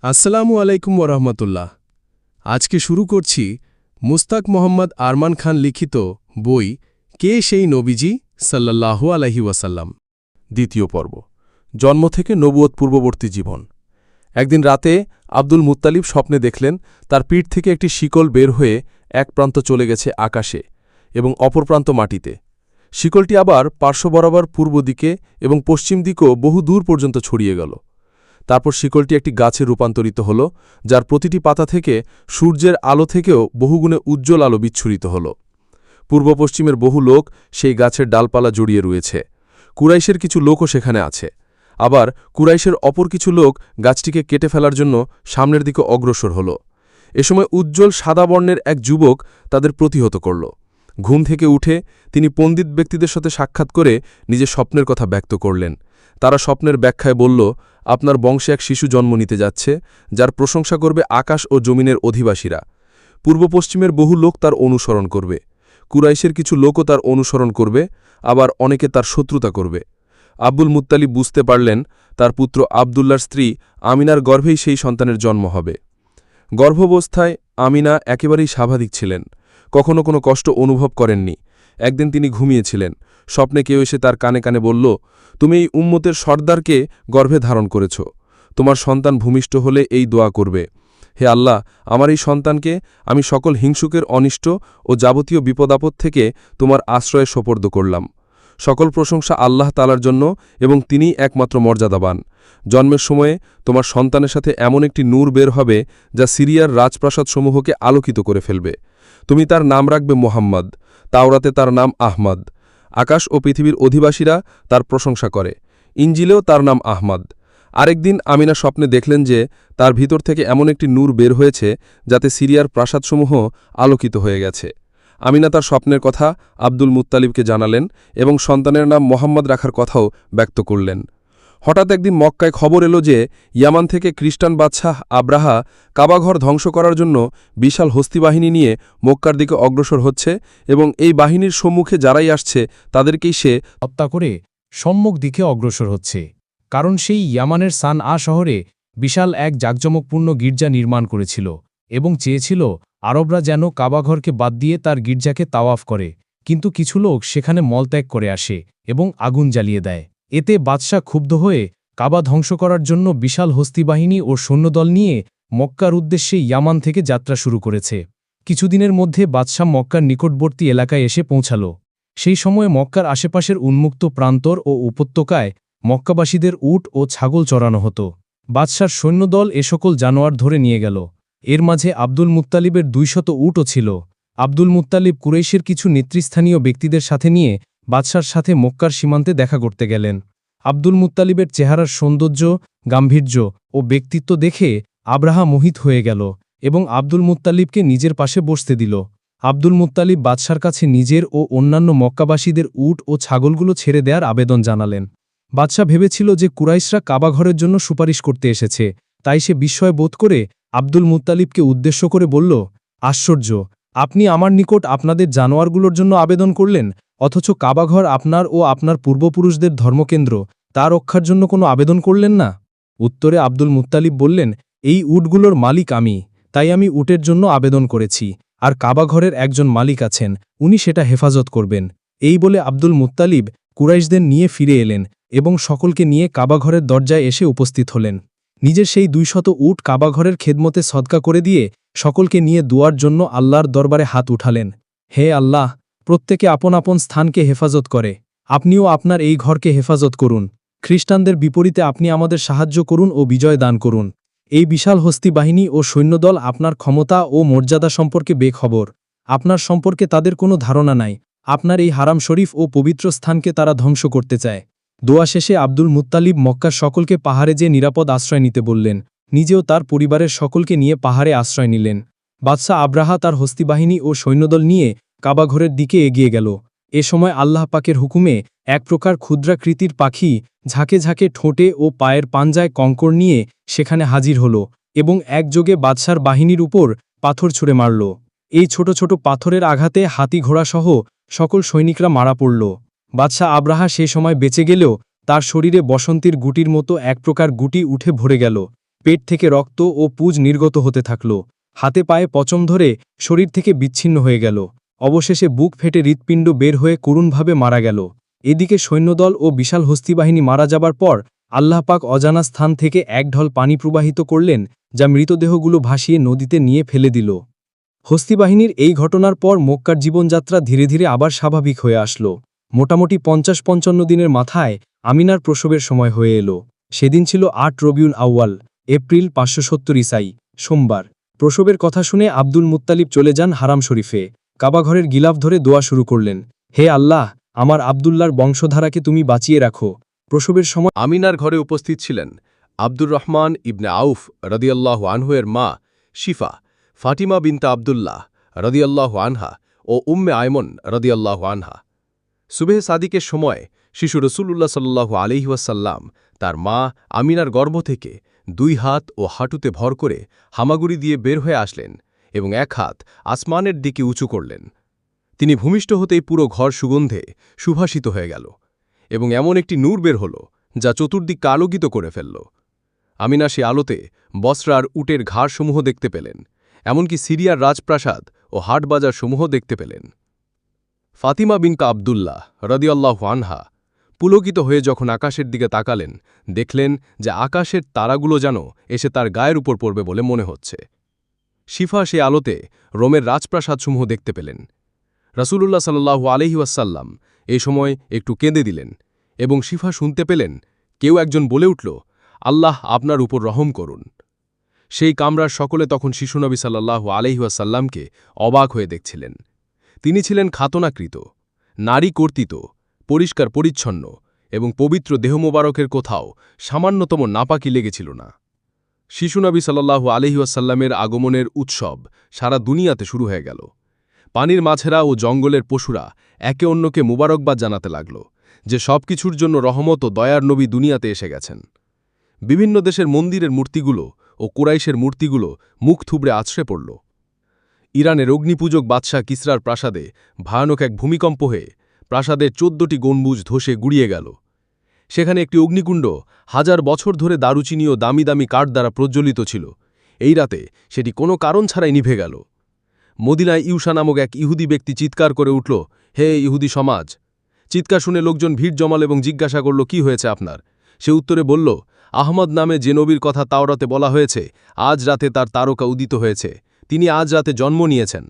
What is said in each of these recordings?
আসসালামু আলাইকুম ওরহমতুল্লাহ। আজকে শুরু করছি মুস্তাক মোহাম্মদ আরমান খান লিখিত বই কে সেই নবীজি সাল্লাল্লাহু আলাইহি ওয়াসাল্লাম। দ্বিতীয় পর্ব, জন্ম থেকে নবুয়ত পূর্ববর্তী জীবন। একদিন রাতে আব্দুল মুত্তালিব স্বপ্নে দেখলেন তার পিঠ থেকে একটি শিকল বের হয়ে এক প্রান্ত চলে গেছে আকাশে এবং অপর প্রান্ত মাটিতে। শিকলটি আবার পার্শ্ব বরাবর পূর্ব দিকে এবং পশ্চিম দিকেও বহু দূর পর্যন্ত ছড়িয়ে গেল। তারপর শিকলটি একটি গাছে রূপান্তরিত হল, যার প্রতিটি পাতা থেকে সূর্যের আলো থেকেও বহুগুণে উজ্জ্বল আলো বিচ্ছুরিত হল। পূর্ব পশ্চিমের বহু লোক সেই গাছের ডালপালা জড়িয়ে রয়েছে। কুরাইশের কিছু লোকও সেখানে আছে। আবার কুরাইশের অপর কিছু লোক গাছটিকে কেটে ফেলার জন্য সামনের দিকে অগ্রসর হল। এ সময় উজ্জ্বল সাদা বর্ণের এক যুবক তাদের প্রতিহত করল। ঘুম থেকে উঠে তিনি পণ্ডিত ব্যক্তিদের সাথে সাক্ষাৎ করে নিজের স্বপ্নের কথা ব্যক্ত করলেন। তারা স্বপ্নের ব্যাখ্যায় বলল, আপনার বংশে এক শিশু জন্ম নিতে যাচ্ছে, যার প্রশংসা করবে আকাশ ও জমিনের অধিবাসীরা। পূর্ব পশ্চিমের বহু লোক তার অনুসরণ করবে। কুরাইশের কিছু লোকও তার অনুসরণ করবে, আবার অনেকে তার শত্রুতা করবে। আব্দুল মুত্তালিব বুঝতে পারলেন তার পুত্র আবদুল্লার স্ত্রী আমিনার গর্ভেই সেই সন্তানের জন্ম হবে। গর্ভাবস্থায় আমিনা একেবারেই স্বাভাবিক ছিলেন, কখনো কোনো কষ্ট অনুভব করেননি। একদিন তিনি ঘুমিয়েছিলেন। স্বপ্নে কেউ এসে তার কানে কানে বলল, তুমি এই উম্মতের সর্দারকে গর্ভে ধারণ করেছ। তোমার সন্তান ভূমিষ্ঠ হলে এই দোয়া করবে, হে আল্লাহ, আমার এই সন্তানকে আমি সকল হিংসুকের অনিষ্ট ও যাবতীয় বিপদাপদ থেকে তোমার আশ্রয়ে সোপর্দ করলাম। সকল প্রশংসা আল্লাহ তাআলার জন্য এবং তিনিই একমাত্র মর্যাদাবান। জন্মের সময়ে তোমার সন্তানের সাথে এমন একটি নূর বের হবে যা সিরিয়ার রাজপ্রাসাদসমূহকে আলোকিত করে ফেলবে। তুমি তার নাম রাখবে মোহাম্মদ, তাওরাতে তার নাম আহমদ। আকাশ ও পৃথিবীর অধিবাসীরা তার প্রশংসা করে, ইঞ্জিলেও তার নাম আহমদ। আরেকদিন আমিনা স্বপ্নে দেখলেন যে তার ভিতর থেকে এমন একটি নূর বের হয়েছে যাতে সিরিয়ার প্রাসাদসমূহ আলোকিত হয়ে গেছে। আমিনা তার স্বপ্নের কথা আব্দুল মুত্তালিবকে জানালেন এবং সন্তানের নাম মোহাম্মদ রাখার কথাও ব্যক্ত করলেন। হঠাৎ একদিন মক্কায় খবর এলো যে ইয়ামান থেকে খ্রিস্টান বাদশাহ আব্রাহা কাবাঘর ধ্বংস করার জন্য বিশাল হস্তিবাহিনী নিয়ে মক্কার দিকে অগ্রসর হচ্ছে এবং এই বাহিনীর সম্মুখে যারাই আসছে তাদেরকেই সে হত্যা করে সম্মুখ দিকে অগ্রসর হচ্ছে। কারণ সেই ইয়ামানের সানআ শহরে বিশাল এক জাঁকজমকপূর্ণ গির্জা নির্মাণ করেছিল এবং চেয়েছিল আরবরা যেন কাবাঘরকে বাদ দিয়ে তার গির্জাকে তাওয়াফ করে। কিন্তু কিছু লোক সেখানে মলত্যাগ করে আসে এবং আগুন জ্বালিয়ে দেয়। এতে বাদশাহ ক্ষুব্ধ হয়ে কাবা ধ্বংস করার জন্য বিশাল হস্তিবাহিনী ও সৈন্যদল নিয়ে মক্কার উদ্দেশ্যে ইয়ামান থেকে যাত্রা শুরু করেছে। কিছুদিনের মধ্যে বাদশাহ মক্কার নিকটবর্তী এলাকায় এসে পৌঁছাল। সেই সময়ে মক্কার আশেপাশের উন্মুক্ত প্রান্তর ও উপত্যকায় মক্কাবাসীদের উট ও ছাগল চড়ানো হতো। বাদশার সৈন্যদল এ সকল জানোয়ার ধরে নিয়ে গেল। এর মাঝে আব্দুল মুত্তালিবের 200 উটও ছিল। আব্দুল মুত্তালিব কুরাইশের কিছু নেতৃস্থানীয় ব্যক্তিদের সাথে নিয়ে বাদশার সাথে মক্কার সীমান্তে দেখা করতে গেলেন। আব্দুল মুত্তালিবের চেহারার সৌন্দর্য, গাম্ভীর্য ও ব্যক্তিত্ব দেখে আব্রাহা মোহিত হয়ে গেল এবং আব্দুল মুত্তালিবকে নিজের পাশে বসতে দিল। আব্দুল মুত্তালিব বাদশার কাছে নিজের ও অন্যান্য মক্কাবাসীদের উট ও ছাগলগুলো ছেড়ে দেওয়ার আবেদন জানালেন। বাদশা ভেবেছিল যে কুরাইশরা কাবাঘরের জন্য সুপারিশ করতে এসেছে, তাই সে বিস্ময় বোধ করে আব্দুল মুত্তালিবকে উদ্দেশ্য করে বলল, আশ্চর্য, আপনি আমার নিকট আপনাদের জানোয়ারগুলোর জন্য আবেদন করলেন, অথচ কাবাঘর আপনার ও আপনার পূর্বপুরুষদের ধর্মকেন্দ্র, তা রক্ষার জন্য কোনো আবেদন করলেন না। উত্তরে আব্দুল মুত্তালিব বললেন, এই উটগুলোর মালিক আমি, তাই আমি উটের জন্য আবেদন করেছি, আর কাবাঘরের একজন মালিক আছেন, উনি সেটা হেফাজত করবেন। এই বলে আব্দুল মুত্তালিব কুরাইশদের নিয়ে ফিরে এলেন এবং সকলকে নিয়ে কাবাঘরের দরজায় এসে উপস্থিত হলেন। নিজের সেই 200 উট কাবাঘরের খেদমতে সদকা করে দিয়ে সকলকে নিয়ে দুয়ার জন্য আল্লাহর দরবারে হাত উঠালেন। হে আল্লাহ, প্রত্যেকে আপন আপন স্থানকে হেফাজত করে, আপনিও আপনার এই ঘরকে হেফাজত করুন। খ্রিস্টানদের বিপরীতে আপনি আমাদের সাহায্য করুন ও বিজয় দান করুন। এই বিশাল হস্তি বাহিনী ও সৈন্যদল আপনার ক্ষমতা ও মর্যাদা সম্পর্কে বেখবর। আপনার সম্পর্কে তাদের কোনো ধারণা নাই। আপনার এই হারাম শরীফ ও পবিত্র স্থানকে তারা ধ্বংস করতে চায়। দোয়া শেষে আব্দুল মুত্তালিব মক্কার সকলকে পাহাড়ে যে নিরাপদ আশ্রয় নিতে বললেন। নিজেও তার পরিবারের সকলকে নিয়ে পাহাড়ে আশ্রয় নিলেন। বাদশাহ আব্রাহা তার হস্তিবাহিনী ও সৈন্যদল নিয়ে কাবাঘরের দিকে এগিয়ে গেল। এ সময় আল্লাহ পাকের হুকুমে এক প্রকার ক্ষুদ্রাকৃতির পাখি ঝাঁকে ঝাঁকে ঠোঁটে ও পায়ের পাঞ্জায় কঙ্কর নিয়ে সেখানে হাজির হল এবং একযোগে বাদশার বাহিনীর উপর পাথর ছুঁড়ে মারল। এই ছোট ছোট পাথরের আঘাতে হাতি ঘোড়াসহ সকল সৈনিকরা মারা পড়ল। বাদশাহ আব্রাহা সে সময় বেঁচে গেলেও তার শরীরে বসন্তীর গুটির মতো এক প্রকার গুটি উঠে ভরে গেল। পেট থেকে রক্ত ও পুজ নির্গত হতে থাকল। হাতে পায়ে পচম ধরে শরীর থেকে বিচ্ছিন্ন হয়ে গেল। অবশেষে বুক ফেটে হৃৎপিণ্ড বের হয়ে করুণভাবে মারা গেল। এদিকে সৈন্যদল ও বিশাল হস্তিবাহিনী মারা যাবার পর আল্লাহ পাক অজানা স্থান থেকে এক ঢল পানি প্রবাহিত করলেন, যা মৃতদেহগুলো ভাসিয়ে নদীতে নিয়ে ফেলে দিল। হস্তিবাহিনীর এই ঘটনার পর মক্কার জীবনযাত্রা ধীরে ধীরে আবার স্বাভাবিক হয়ে আসল। মোটামুটি ৫০-৫৫ দিনের মাথায় আমিনার প্রসবের সময় হয়ে এলো। সেদিন ছিল ৮ রবিউল আউয়াল, এপ্রিল ৫৭০ ইসাই, সোমবার। প্রসবের কথা শুনে আব্দুল মুত্তালিব চলে যান হারাম শরীফে। কাবাঘরের গিলাফ ধরে দোয়া শুরু করলেন, হে আল্লাহ, আমার আব্দুল্লার বংশধারাকে তুমি বাঁচিয়ে রাখো। প্রসবের সময় আমিনার ঘরে উপস্থিত ছিলেন আব্দুর রহমান ইবনে আউফ রদিয়াল্লাহু আনহুয়ের মা শিফা, ফাতিমা বিনতে আবদুল্লাহ রদিয়াল্লাহু আনহা ও উম্মে আয়মন রদিয়াল্লাহু আনহা। সুবেহ সাদিকের সময় শিশু রসুলুল্লাহ সাল্লাল্লাহু আলাইহি ওয়াসাল্লাম তার মা আমিনার গর্ভ থেকে 2 হাত ও হাঁটুতে ভর করে হামাগুড়ি দিয়ে বের হয়ে আসলেন এবং 1 হাত আসমানের দিকে উঁচু করলেন। তিনি ভূমিষ্ঠ হতেই পুরো ঘর সুগন্ধে সুভাষিত হয়ে গেল এবং এমন একটি নূর বের হল যা চতুর্দিককে আলোকিত করে ফেলল। আমিনা সে আলোতে বসরার উটের ঘাড়সমূহ দেখতে পেলেন, এমনকি সিরিয়ার রাজপ্রাসাদ ও হাটবাজার সমূহ দেখতে পেলেন। ফাতিমা বিনতে আবদুল্লাহ রদিয়াল্লাহু আনহা পুলকিত হয়ে যখন আকাশের দিকে তাকালেন, দেখলেন যে আকাশের তারাগুলো যেন এসে তার গায়ের উপর পড়বে বলে মনে হচ্ছে। শিফা সে আলোতে রোমের রাজপ্রাসাদসমূহ দেখতে পেলেন। রাসূলুল্লাহ সাল্লাল্লাহু আলাইহি ওয়াসাল্লাম এই সময় একটু কেঁদে দিলেন এবং শিফা শুনতে পেলেন কেউ একজন বলে উঠল, আল্লাহ আপনার উপর রহম করুন। সেই কামরার সকলে তখন শিশুনবী সাল্লাল্লাহু আলাইহি ওয়াসাল্লামকে অবাক হয়ে দেখছিলেন। তিনি ছিলেন খাতনাকৃত, নারী কর্তৃত, পরিষ্কার পরিচ্ছন্ন এবং পবিত্র দেহ মোবারকের কোথাও সামান্যতম নাপাকি লেগেছিল না। শিশুনবী সাল্লাল্লাহু আলাইহি ওয়াসাল্লামের আগমনের উৎসব সারা দুনিয়াতে শুরু হয়ে গেল। পানির মাছেরা ও জঙ্গলের পশুরা একে অন্যকে মুবারকবাদ জানাতে লাগল যে সবকিছুর জন্য রহমত ও দয়ার নবী দুনিয়াতে এসে গেছেন। বিভিন্ন দেশের মন্দিরের মূর্তিগুলো ও কুরাইশের মূর্তিগুলো মুখ থুবড়ে আছড়ে পড়ল। ইরানের অগ্নিপূজক বাদশাহ কিসরার প্রাসাদে ভয়ানক এক ভূমিকম্প হয়ে প্রাসাদের 14টি গম্বুজ ধসে গুড়িয়ে গেল। সেখানে একটি অগ্নিকুণ্ড 1000 বছর ধরে দারুচিনি ও দামি দামি কাঠ দ্বারা প্রজ্বলিত ছিল। এই রাতে সেটি কোনো কারণ ছাড়াই নিভে গেল। মদিনায় ইউসা নামক এক ইহুদি ব্যক্তি চিৎকার করে উঠল, হে ইহুদি সমাজ! চিৎকার শুনে লোকজন ভিড় জমাল এবং জিজ্ঞাসা করল, কি হয়েছে আপনার? সে উত্তরে বলল, আহমদ নামে যে নবীর কথা তাওরাতে বলা হয়েছে, আজ রাতে তার তারকা উদিত হয়েছে, তিনি আজ রাতে জন্ম নিয়েছেন।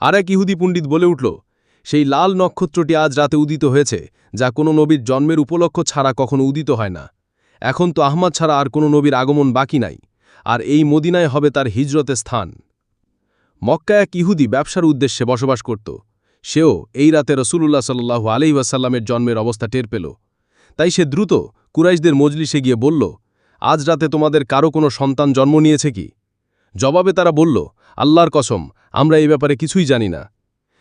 আর এক ইহুদি পণ্ডিত বলে উঠল, সেই লাল নক্ষত্রটি আজ রাতে উদিত হয়েছে, যা কোনো নবীর জন্মের উপলক্ষ ছাড়া কখনো উদিত হয় না। এখন তো আহমদ ছাড়া আর কোনো নবীর আগমন বাকি নাই, আর এই মদিনায় হবে তার হিজরতের স্থান। মক্কা এক ইহুদি ব্যবসার উদ্দেশ্যে বসবাস করত। সেও এই রাতে রাসূলুল্লাহ সাল্লাল্লাহু আলাইহি ওয়াসাল্লামের জন্মের অবস্থা টের পেল। তাই সে দ্রুত কুরাইশদের মজলিসে গিয়ে বলল, আজ রাতে তোমাদের কারো কোনো সন্তান জন্ম নিয়েছে কি? জবাবে তারা বলল, আল্লাহর কসম, আমরা এই ব্যাপারে কিছুই জানি না।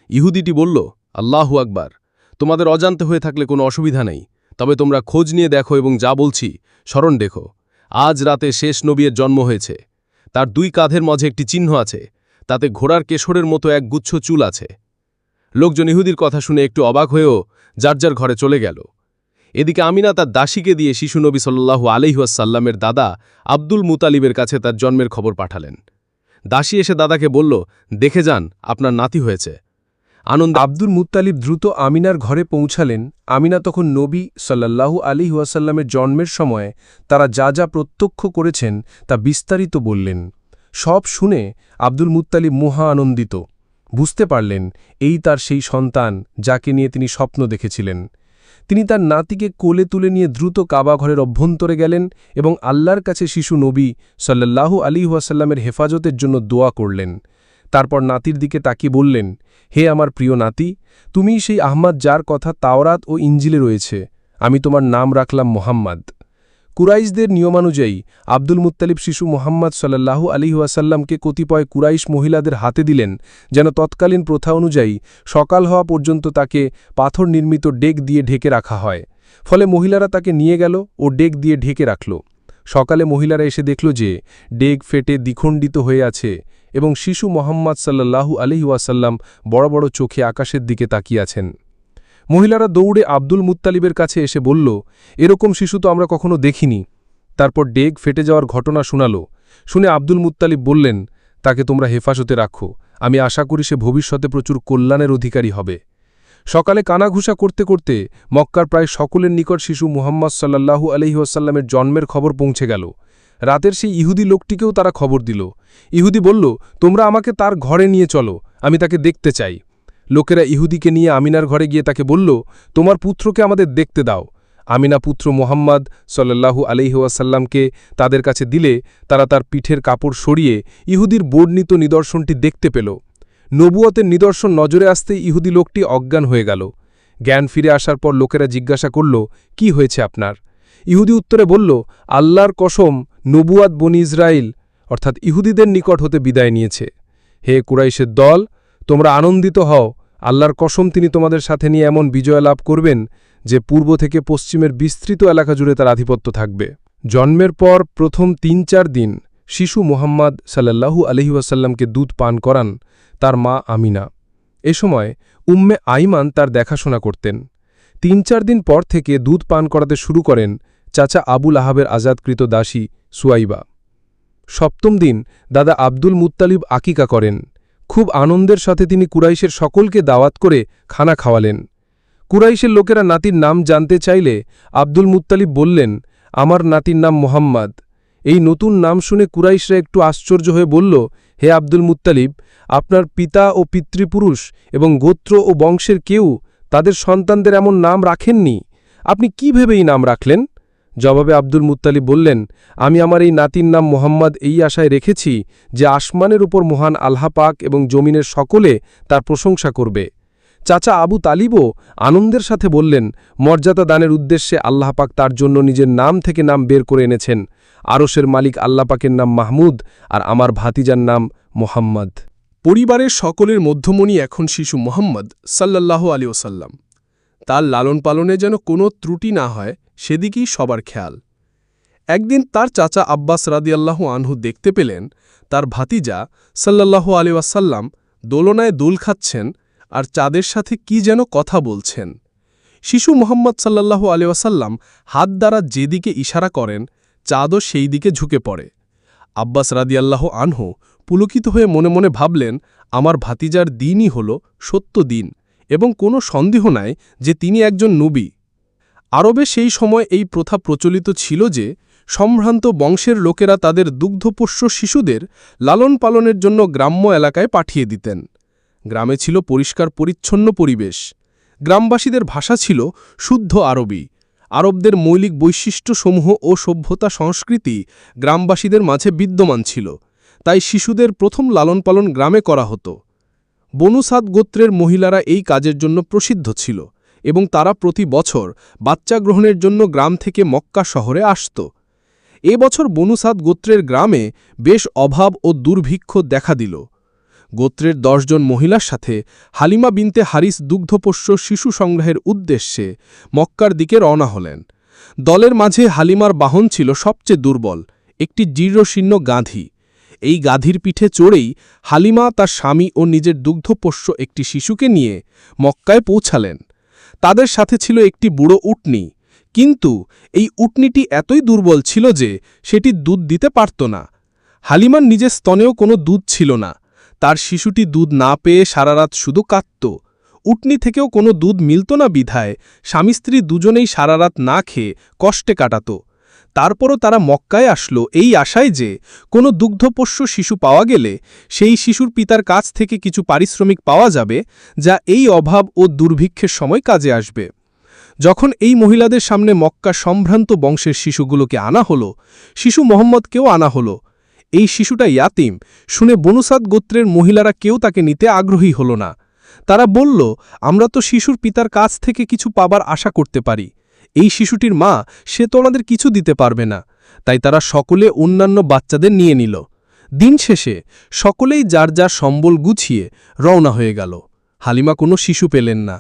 ইহুদিটি বলল, আল্লাহু আকবার, তোমাদের অজান্তে হয়ে থাকলে কোনো অসুবিধা নেই, তবে তোমরা খোঁজ নিয়ে দেখো এবং যা বলছি স্মরণ রেখো। আজ রাতে শেষ নবীর জন্ম হয়েছে। তার 2 কাঁধের মাঝে একটি চিহ্ন আছে, তাতে ঘোড়ার কেশরের মতো এক গুচ্ছ চুল আছে। লোকজন ইহুদির কথা শুনে একটু অবাক হয়েও যার যার ঘরে চলে গেল। এদিকে আমিনা তার দাসীকে দিয়ে শিশু নবী সাল্লাল্লাহু আলাইহি ওয়াসাল্লামের দাদা আব্দুল মুতালিবের কাছে তার জন্মের খবর পাঠালেন। দাসী এসে দাদাকে বলল, দেখে যান, আপনার নাতি হয়েছে। আব্দুল মুত্তালিব দ্রুত আমিনার ঘরে পৌঁছালেন। আমিনা তখন নবী সাল্লাল্লাহু আলাইহি ওয়াসাল্লামের জন্মের সময় তারা যা যা প্রত্যক্ষ করেছেন তা বিস্তারিত বললেন। সব শুনে আব্দুল মুত্তালিব মহা আনন্দিত। বুঝতে পারলেন এই তার সেই সন্তান যাকে নিয়ে তিনি স্বপ্ন দেখেছিলেন। তিনি তার নাতিকে কোলে তুলে নিয়ে দ্রুত কাবা ঘরের অভ্যন্তরে গেলেন এবং আল্লাহর কাছে শিশু নবী সাল্লাল্লাহু আলাইহি ওয়াসাল্লামের হেফাজতের জন্য দোয়া করলেন। তারপর নাতির দিকে তাকিয়ে বললেন, হে আমার প্রিয় নাতি, তুমিই সেই আহমদ যার কথা তাওরাত ও ইঞ্জিলে রয়েছে। আমি তোমার নাম রাখলাম মোহাম্মদ। কুরাইশদের নিয়মানুযায়ী আব্দুল মুত্তালিব শিশু মোহাম্মদ সাল্লাল্লাহু আলাইহি ওয়াসাল্লামকে কতিপয় কুরাইশ মহিলাদের হাতে দিলেন, যেন তৎকালীন প্রথা অনুযায়ী সকাল হওয়া পর্যন্ত তাকে পাথর নির্মিত ডেক দিয়ে ঢেকে রাখা হয়। ফলে মহিলারা তাকে নিয়ে গেল ও ডেক দিয়ে ঢেকে রাখল। সকালে মহিলারা এসে দেখল যে ডেক ফেটে দ্বিখণ্ডিত হয়ে আছে এবং শিশু মোহাম্মদ সাল্লাল্লাহু আলাইহি ওয়াসাল্লাম বড় বড় চোখে আকাশের দিকে তাকিয়ে আছেন। মহিলারা দৌড়ে আব্দুল মুত্তালিবের কাছে এসে বলল, এরকম শিশু তো আমরা কখনো দেখিনি। তারপর ডেগ ফেটে যাওয়ার ঘটনা শোনাল। শুনে আব্দুল মুত্তালিব বললেন, তাকে তোমরা হেফাজতে রাখো, আমি আশা করি সে ভবিষ্যতে প্রচুর কল্যাণের অধিকারী হবে। সকালে কানাঘুষা করতে করতে মক্কার প্রায় সকলের নিকট শিশু মুহাম্মদ সাল্লাল্লাহু আলাইহি ওয়াসাল্লামের জন্মের খবর পৌঁছে গেল। রাতের সেই ইহুদি লোকটিকেও তারা খবর দিল। ইহুদি বলল, তোমরা আমাকে তার ঘরে নিয়ে চলো, আমি তাকে দেখতে চাই। লোকেরা ইহুদিকে নিয়ে আমিনার ঘরে গিয়ে তাকে বলল, তোমার পুত্রকে আমাদের দেখতে দাও। আমিনা পুত্র মুহাম্মদ সাল্লাল্লাহু আলাইহি ওয়াসাল্লামকে তাদের কাছে দিলে তারা তার পিঠের কাপড় সরিয়ে ইহুদির বর্ণিত নিদর্শনটি দেখতে পেল। নবুয়তের নিদর্শন নজরে আসতেই ইহুদি লোকটি অজ্ঞান হয়ে গেল। জ্ঞান ফিরে আসার পর লোকেরা জিজ্ঞাসা করল, কি হয়েছে আপনার? ইহুদি উত্তরে বলল, আল্লাহর কসম, নবুয়াত বনি ইসরাইল অর্থাৎ ইহুদিদের নিকট হতে বিদায় নিয়েছে। হে কুরাইশের দল, তোমরা আনন্দিত হও, আল্লাহর কসম তিনি তোমাদের সাথে নিয়ে এমন বিজয় লাভ করবেন যে পূর্ব থেকে পশ্চিমের বিস্তৃত এলাকা জুড়ে তার আধিপত্য থাকবে। জন্মের পর প্রথম ৩-৪ দিন শিশু মুহাম্মদ সাল্লাল্লাহু আলাইহি ওয়াসাল্লামকে দুধ পান করান তার মা আমিনা। এ সময় উম্মে আইমান তার দেখাশোনা করতেন। ৩-৪ দিন পর থেকে দুধ পান করাতে শুরু করেন চাচা আবুল আহাবের আজাদকৃত দাসী সুয়াইবা। ৭ম দিন দাদা আব্দুল মুত্তালিব আকিকা করেন। খুব আনন্দের সাথে তিনি কুরাইশের সকলকে দাওয়াত করে খানা খাওয়ালেন। কুরাইশের লোকেরা নাতির নাম জানতে চাইলে আব্দুল মুত্তালিব বললেন, আমার নাতির নাম মোহাম্মদ। এই নতুন নাম শুনে কুরাইশরা একটু আশ্চর্য হয়ে বলল, হে আব্দুল মুত্তালিব, আপনার পিতা ও পিতৃপুরুষ এবং গোত্র ও বংশের কেউ তাদের সন্তানদের এমন নাম রাখেননি, আপনি কি ভেবে এই নাম রাখলেন? জবাবে আব্দুল মুত্তালিব বললেন, আমি আমার এই নাতির নাম মোহাম্মদ এই আশায় রেখেছি যে আসমানের উপর মহান আল্লাহ পাক এবং জমিনের সকলে তার প্রশংসা করবে। চাচা আবু তালিবও আনন্দের সাথে বললেন, মর্যাদা দানের উদ্দেশ্যে আল্লাহ পাক তার জন্য নিজের নাম থেকে নাম বের করে এনেছেন। আরশের মালিক আল্লাহ পাকের নাম মাহমুদ আর আমার ভাতিজার নাম মোহাম্মদ। পরিবারের সকলের মধ্যমণি এখন শিশু মুহাম্মদ সাল্লাল্লাহু আলাইহি ওয়াসাল্লাম। তার লালন পালনে যেন কোনো ত্রুটি না হয় সেদিকেই সবার খেয়াল। একদিন তার চাচা আব্বাস রাদিয়াল্লাহু আনহু দেখতে পেলেন তার ভাতিজা সাল্লাল্লাহু আলাইহি ওয়াসাল্লাম দোলনায় দুল খাচ্ছেন আর চাঁদের সাথে কি যেন কথা বলছেন। শিশু মুহাম্মদ সাল্লাল্লাহু আলাইহি ওয়াসাল্লাম হাত দ্বারা যেদিকে ইশারা করেন চাঁদও সেই দিকে ঝুঁকে পড়ে। আব্বাস রাদিয়াল্লাহু আনহু পুলকিত হয়ে মনে মনে ভাবলেন, আমার ভাতিজার দিনই হল সত্য দিন এবং কোনো সন্দেহ নাই যে তিনি একজন নবী। আরবে সেই সময় এই প্রথা প্রচলিত ছিল যে সম্ভ্রান্ত বংশের লোকেরা তাদের দুগ্ধপোষ্য শিশুদের লালন পালনের জন্য গ্রাম্য এলাকায় পাঠিয়ে দিতেন। গ্রামে ছিল পরিষ্কার পরিচ্ছন্ন পরিবেশ। গ্রামবাসীদের ভাষা ছিল শুদ্ধ আরবি। আরবদের মৌলিক বৈশিষ্ট্যসমূহ ও সভ্যতা সংস্কৃতি গ্রামবাসীদের মাঝে বিদ্যমান ছিল, তাই শিশুদের প্রথম লালন পালন গ্রামে করা হতো। বনু সাদ গোত্রের মহিলারা এই কাজের জন্য প্রসিদ্ধ ছিল এবং তারা প্রতি বছর বাচ্চা গ্রহণের জন্য গ্রাম থেকে মক্কা শহরে আসত। এ বছর বনু সাদ গোত্রের গ্রামে বেশ অভাব ও দুর্ভিক্ষ দেখা দিল। গোত্রের ১০ জন মহিলার সাথে হালিমা বিনতে হারিস দুগ্ধপোষ্য শিশু সংগ্রহের উদ্দেশ্যে মক্কার দিকে রওনা হলেন। দলের মাঝে হালিমার বাহন ছিল সবচেয়ে দুর্বল, একটি জীর্ণশীর্ণ গাধী। এই গাধীর পিঠে চড়েই হালিমা তার স্বামী ও নিজের দুগ্ধপোষ্য একটি শিশুকে নিয়ে মক্কায় পৌঁছালেন। তাদের সাথে ছিল একটি বুড়ো উটনি, কিন্তু এই উটনিটি এতই দুর্বল ছিল যে সেটি দুধ দিতে পারত না। হালিমার নিজের স্তনেও কোনো দুধ ছিল না। তার শিশুটি দুধ না পেয়ে সারারাত শুধু কাঁদত। উটনি থেকেও কোনো দুধ মিলত না বিধায় স্বামী স্ত্রী দুজনেই সারারাত না খেয়ে কষ্টে কাটাত। তারপরও তারা মক্কায় আসলো এই আশায় যে কোনো দুগ্ধপোষ্য শিশু পাওয়া গেলে সেই শিশুর পিতার কাছ থেকে কিছু পারিশ্রমিক পাওয়া যাবে, যা এই অভাব ও দুর্ভিক্ষের সময় কাজে আসবে। যখন এই মহিলাদের সামনে মক্কা সম্ভ্রান্ত বংশের শিশুগুলোকে আনা হলো, শিশু মোহাম্মদকেও আনা হলো। এই শিশুটা ইয়াতিম শুনে বনু সাদ গোত্রের মহিলারা কেউ তাকে নিতে আগ্রহী হল না। তারা বলল, আমরা তো শিশুর পিতার কাছ থেকে কিছু পাবার আশা করতে পারি। এই শিশুটির মা সে তো আমাদের কিছু দিতে পারবে না। তাই তারা সকলে অন্যান্য বাচ্চাদের নিয়ে নিল। দিন শেষে সকলেই যার যার সম্বল গুছিয়ে রওনা হয়ে গেল। হালিমা কোনো শিশু পেলেন না।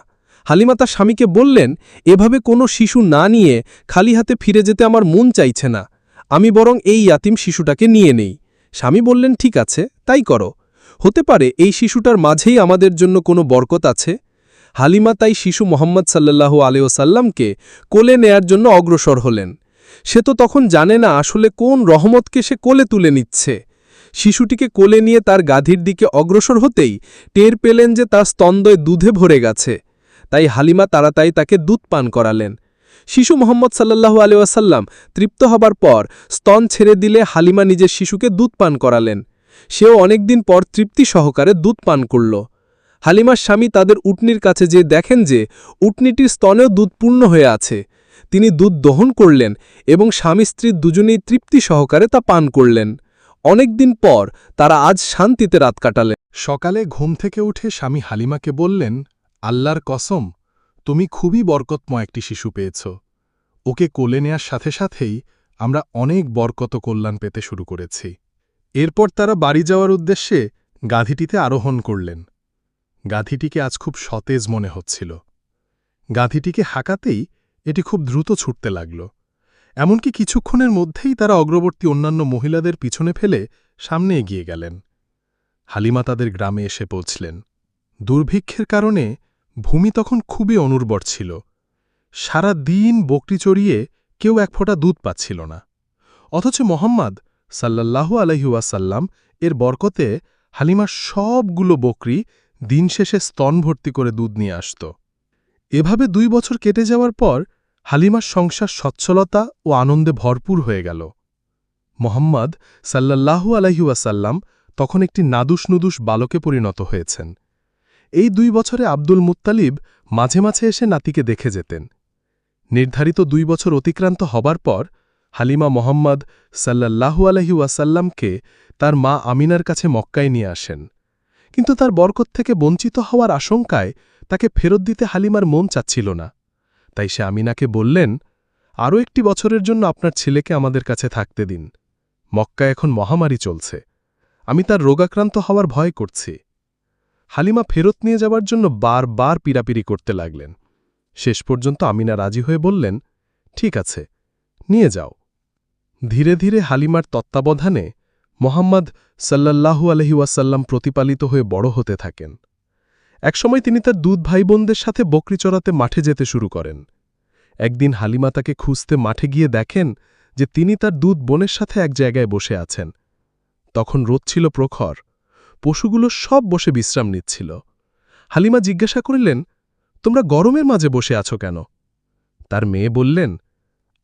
হালিমা তার স্বামীকে বললেন, এভাবে কোনো শিশু না নিয়ে খালি হাতে ফিরে যেতে আমার মন চাইছে না, আমি বরং এই ইয়াতিম শিশুটাকে নিয়ে নেই। স্বামী বললেন, ঠিক আছে, তাই করো। হতে পারে এই শিশুটার মাঝেই আমাদের জন্য কোনো বরকত আছে। হালিমা তাই শিশু মোহাম্মদ সাল্লাল্লাহু আলাইহি ওয়াসাল্লামকে কোলে নেয়ার জন্য অগ্রসর হলেন। সে তো তখন জানে না আসলে কোন রহমতকে সে কোলে তুলে নিচ্ছে। শিশুটিকে কোলে নিয়ে তার গাধির দিকে অগ্রসর হতেই টের পেলেন যে তার স্তন্দয় দুধে ভরে গেছে। তাই হালিমা তাড়াতাড়ি তাকে দুধ পান করালেন। শিশু মোহাম্মদ সাল্লাল্লাহু আলাইহি ওয়াসাল্লাম তৃপ্ত হবার পর স্তন ছেড়ে দিলে হালিমা নিজের শিশুকে দুধ পান করালেন। সেও অনেকদিন পর তৃপ্তি সহকারে দুধ পান করল। হালিমার স্বামী তাদের উটনির কাছে যেয়ে দেখেন যে উটনিটির স্তনেও দুধ পূর্ণ হয়ে আছে। তিনি দুধ দহন করলেন এবং স্বামী স্ত্রী দুজনেই তৃপ্তি সহকারে তা পান করলেন। অনেকদিন পর তারা আজ শান্তিতে রাত কাটালেন। সকালে ঘুম থেকে উঠে স্বামী হালিমাকে বললেন, আল্লাহর কসম, তুমি খুবই বরকতময় একটি শিশু পেয়েছ। ওকে কোলে নেয়ার সাথে সাথেই আমরা অনেক বরকত কল্যাণ পেতে শুরু করেছি। এরপর তারা বাড়ি যাওয়ার উদ্দেশ্যে গাধিটিতে আরোহণ করলেন। গাধিটিকে আজ খুব সতেজ মনে হচ্ছিল। গাধিটিকে হাঁকাতেই এটি খুব দ্রুত ছুটতে লাগল। এমনকি কিছুক্ষণের মধ্যেই তারা অগ্রবর্তী অন্যান্য মহিলাদের পিছনে ফেলে সামনে এগিয়ে গেলেন। হালিমা তাদের গ্রামে এসে পৌঁছলেন। দুর্ভিক্ষের কারণে ভূমি তখন খুবই অনুর্বর ছিল। সারা দিন বকরি চড়িয়ে কেউ এক ফোঁটা দুধ পাচ্ছিল না। অথচ মোহাম্মদ সাল্লাল্লাহু আলাইহি ওয়াসাল্লাম এর বরকতে হালিমার সবগুলো বকরি দিন শেষে স্তন ভর্তি করে দুধ নিয়ে আসত। এভাবে 2 বছর কেটে যাওয়ার পর হালিমার সংসার সচ্ছলতা ও আনন্দে ভরপুর হয়ে গেল। মোহাম্মদ সাল্লাল্লাহু আলাইহি ওয়াসাল্লাম তখন একটি নাদুস-নুদুস বালকে পরিণত হয়েছেন। এই 2 বছরে আব্দুল মুত্তালিব মাঝে মাঝে এসে নাতিকে দেখে যেতেন। নির্ধারিত 2 বছর অতিক্রান্ত হবার পর হালিমা মোহাম্মদ সাল্লাল্লাহু আলাইহি ওয়াসাল্লামকে তার মা আমিনার কাছে মক্কায় নিয়ে আসেন। কিন্তু তার বরকত থেকে বঞ্চিত হওয়ার আশঙ্কায় তাকে ফেরত দিতে হালিমার মন চাচ্ছিল না। তাই সে আমিনাকে বললেন, আরও 1 বছরের জন্য আপনার ছেলেকে আমাদের কাছে থাকতে দিন। মক্কায় এখন মহামারী চলছে। আমি তার রোগাক্রান্ত হওয়ার ভয় করছি। হালিমা ফেরত নিয়ে যাবার জন্য বারবার পীড়াপিড়ি করতে লাগলেন। শেষ পর্যন্ত আমিনা রাজি হয়ে বললেন, ঠিক আছে, নিয়ে যাও। ধীরে ধীরে হালিমার তত্ত্বাবধানে মোহাম্মদ সাল্লাল্লাহু আলাইহি ওয়াসাল্লাম প্রতিপালিত হয়ে বড় হতে থাকেন। একসময় তিনি তার দুধ ভাইবোনদের সাথে বকরি চড়াতে মাঠে যেতে শুরু করেন। একদিন হালিমা তাকে খুঁজতে মাঠে গিয়ে দেখেন যে তিনি তার দুধ বোনের সাথে এক জায়গায় বসে আছেন। তখন রোদ ছিল প্রখর। পশুগুলো সব বসে বিশ্রাম নিচ্ছিল। হালিমা জিজ্ঞাসা করিলেন, তোমরা গরমের মাঝে বসে আছো কেন? তার মেয়ে বললেন,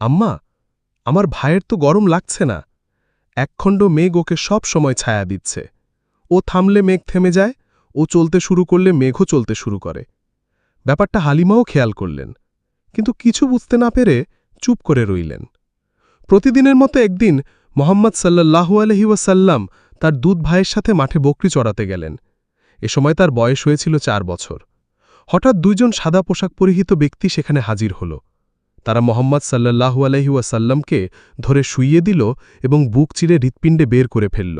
আম্মা, আমার ভাইয়ের তো গরম লাগছে না। একখণ্ড মেঘ ওকে সব সময় ছায়া দিচ্ছে। ও থামলে মেঘ থেমে যায়, ও চলতে শুরু করলে মেঘও চলতে শুরু করে। ব্যাপারটা হালিমাও খেয়াল করলেন, কিন্তু কিছু বুঝতে না পেরে চুপ করে রইলেন। প্রতিদিনের মতো একদিন মোহাম্মদ সাল্লাল্লাহু আলাইহি ওয়াসাল্লাম তার দুধ ভাইয়ের সাথে মাঠে বকরি চড়াতে গেলেন। এ সময় তার বয়স হয়েছিল 4 বছর। হঠাৎ 2 জন সাদা পোশাক পরিহিত ব্যক্তি সেখানে হাজির হল। তারা মোহাম্মদ সাল্লাল্লাহু আলাইহি ওয়াসাল্লামকে ধরে শুইয়ে দিল এবং বুক চিরে হৃৎপিণ্ডে বের করে ফেলল।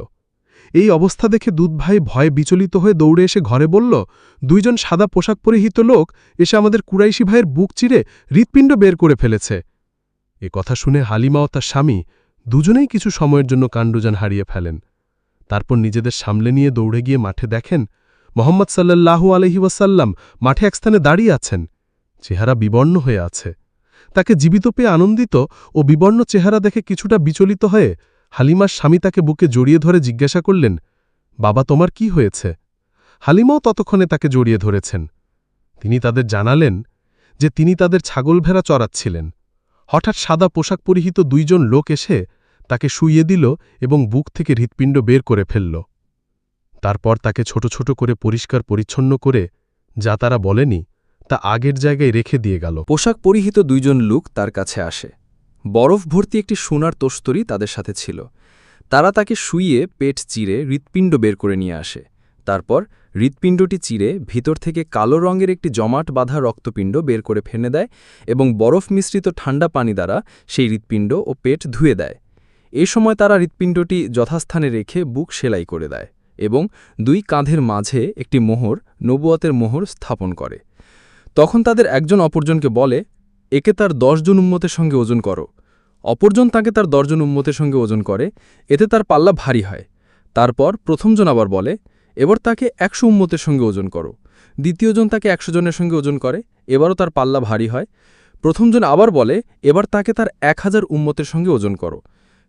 এই অবস্থা দেখে দুধ ভাই ভয়ে বিচলিত হয়ে দৌড়ে এসে ঘরে বলল, 2 জন সাদা পোশাক পরিহিত লোক এসে আমাদের কুরাইশি ভাইয়ের বুক চিরে হৃৎপিণ্ড বের করে ফেলেছে। এ কথা শুনে হালিমা ও তার স্বামী দুজনেই কিছু সময়ের জন্য কাণ্ডজ্ঞান হারিয়ে ফেলেন। তারপর নিজেদের সামলে নিয়ে দৌড়ে গিয়ে মাঠে দেখেন মোহাম্মদ সাল্লাল্লাহু আলাইহি ওয়াসাল্লাম মাঠে এক স্থানে দাঁড়িয়ে আছেন। চেহারা বিবর্ণ হয়ে আছে। তাকে জীবিত পেয়ে আনন্দিত ও বিবর্ণ চেহারা দেখে কিছুটা বিচলিত হয়ে হালিমার স্বামী তাকে বুকে জড়িয়ে ধরে জিজ্ঞাসা করলেন, বাবা, তোমার কি হয়েছে? হালিমাও ততক্ষণে তাকে জড়িয়ে ধরেছেন। তিনি তাদের জানালেন যে তিনি তাদের ছাগল ভেড়া চড়াচ্ছিলেন। হঠাৎ সাদা পোশাক পরিহিত 2 জন লোক এসে তাকে শুইয়ে দিল এবং বুক থেকে হৃৎপিণ্ড বের করে ফেলল। তারপর তাকে ছোট ছোট করে পরিষ্কার পরিচ্ছন্ন করে যা তারা বলেনি তা আগের জায়গায় রেখে দিয়ে গেল। পোশাক পরিহিত 2 জন লোক তার কাছে আসে। বরফ ভর্তি একটি সোনার তোস্তরি তাদের সাথে ছিল। তারা তাকে শুইয়ে পেট চিরে হৃৎপিণ্ড বের করে নিয়ে আসে। তারপর হৃৎপিণ্ডটি চিরে ভিতর থেকে কালো রঙের একটি জমাট বাঁধা রক্তপিণ্ড বের করে ফেলে দেয় এবং বরফ মিশ্রিত ঠান্ডা পানি দ্বারা সেই হৃৎপিণ্ড ও পেট ধুয়ে দেয়। এ সময় তারা হৃৎপিণ্ডটি যথাস্থানে রেখে বুক সেলাই করে দেয় এবং 2 কাঁধের মাঝে একটি মোহর, নবুয়তের মোহর স্থাপন করে। তখন তাদের একজন অপরজনকে বলে, একে তার 10 জন উম্মতের সঙ্গে ওজন করো। অপরজন তাকে তার 10 জন উম্মতের সঙ্গে ওজন করে, এতে তার পাল্লা ভারী হয়। তারপর প্রথমজন আবার বলে, এবার তাকে 100 উম্মতের সঙ্গে ওজন করো। দ্বিতীয়জন তাকে 100 জনের সঙ্গে ওজন করে, এবারও তার পাল্লা ভারী হয়। প্রথমজন আবার বলে, এবার তাকে তার 1000 উম্মতের সঙ্গে ওজন করো।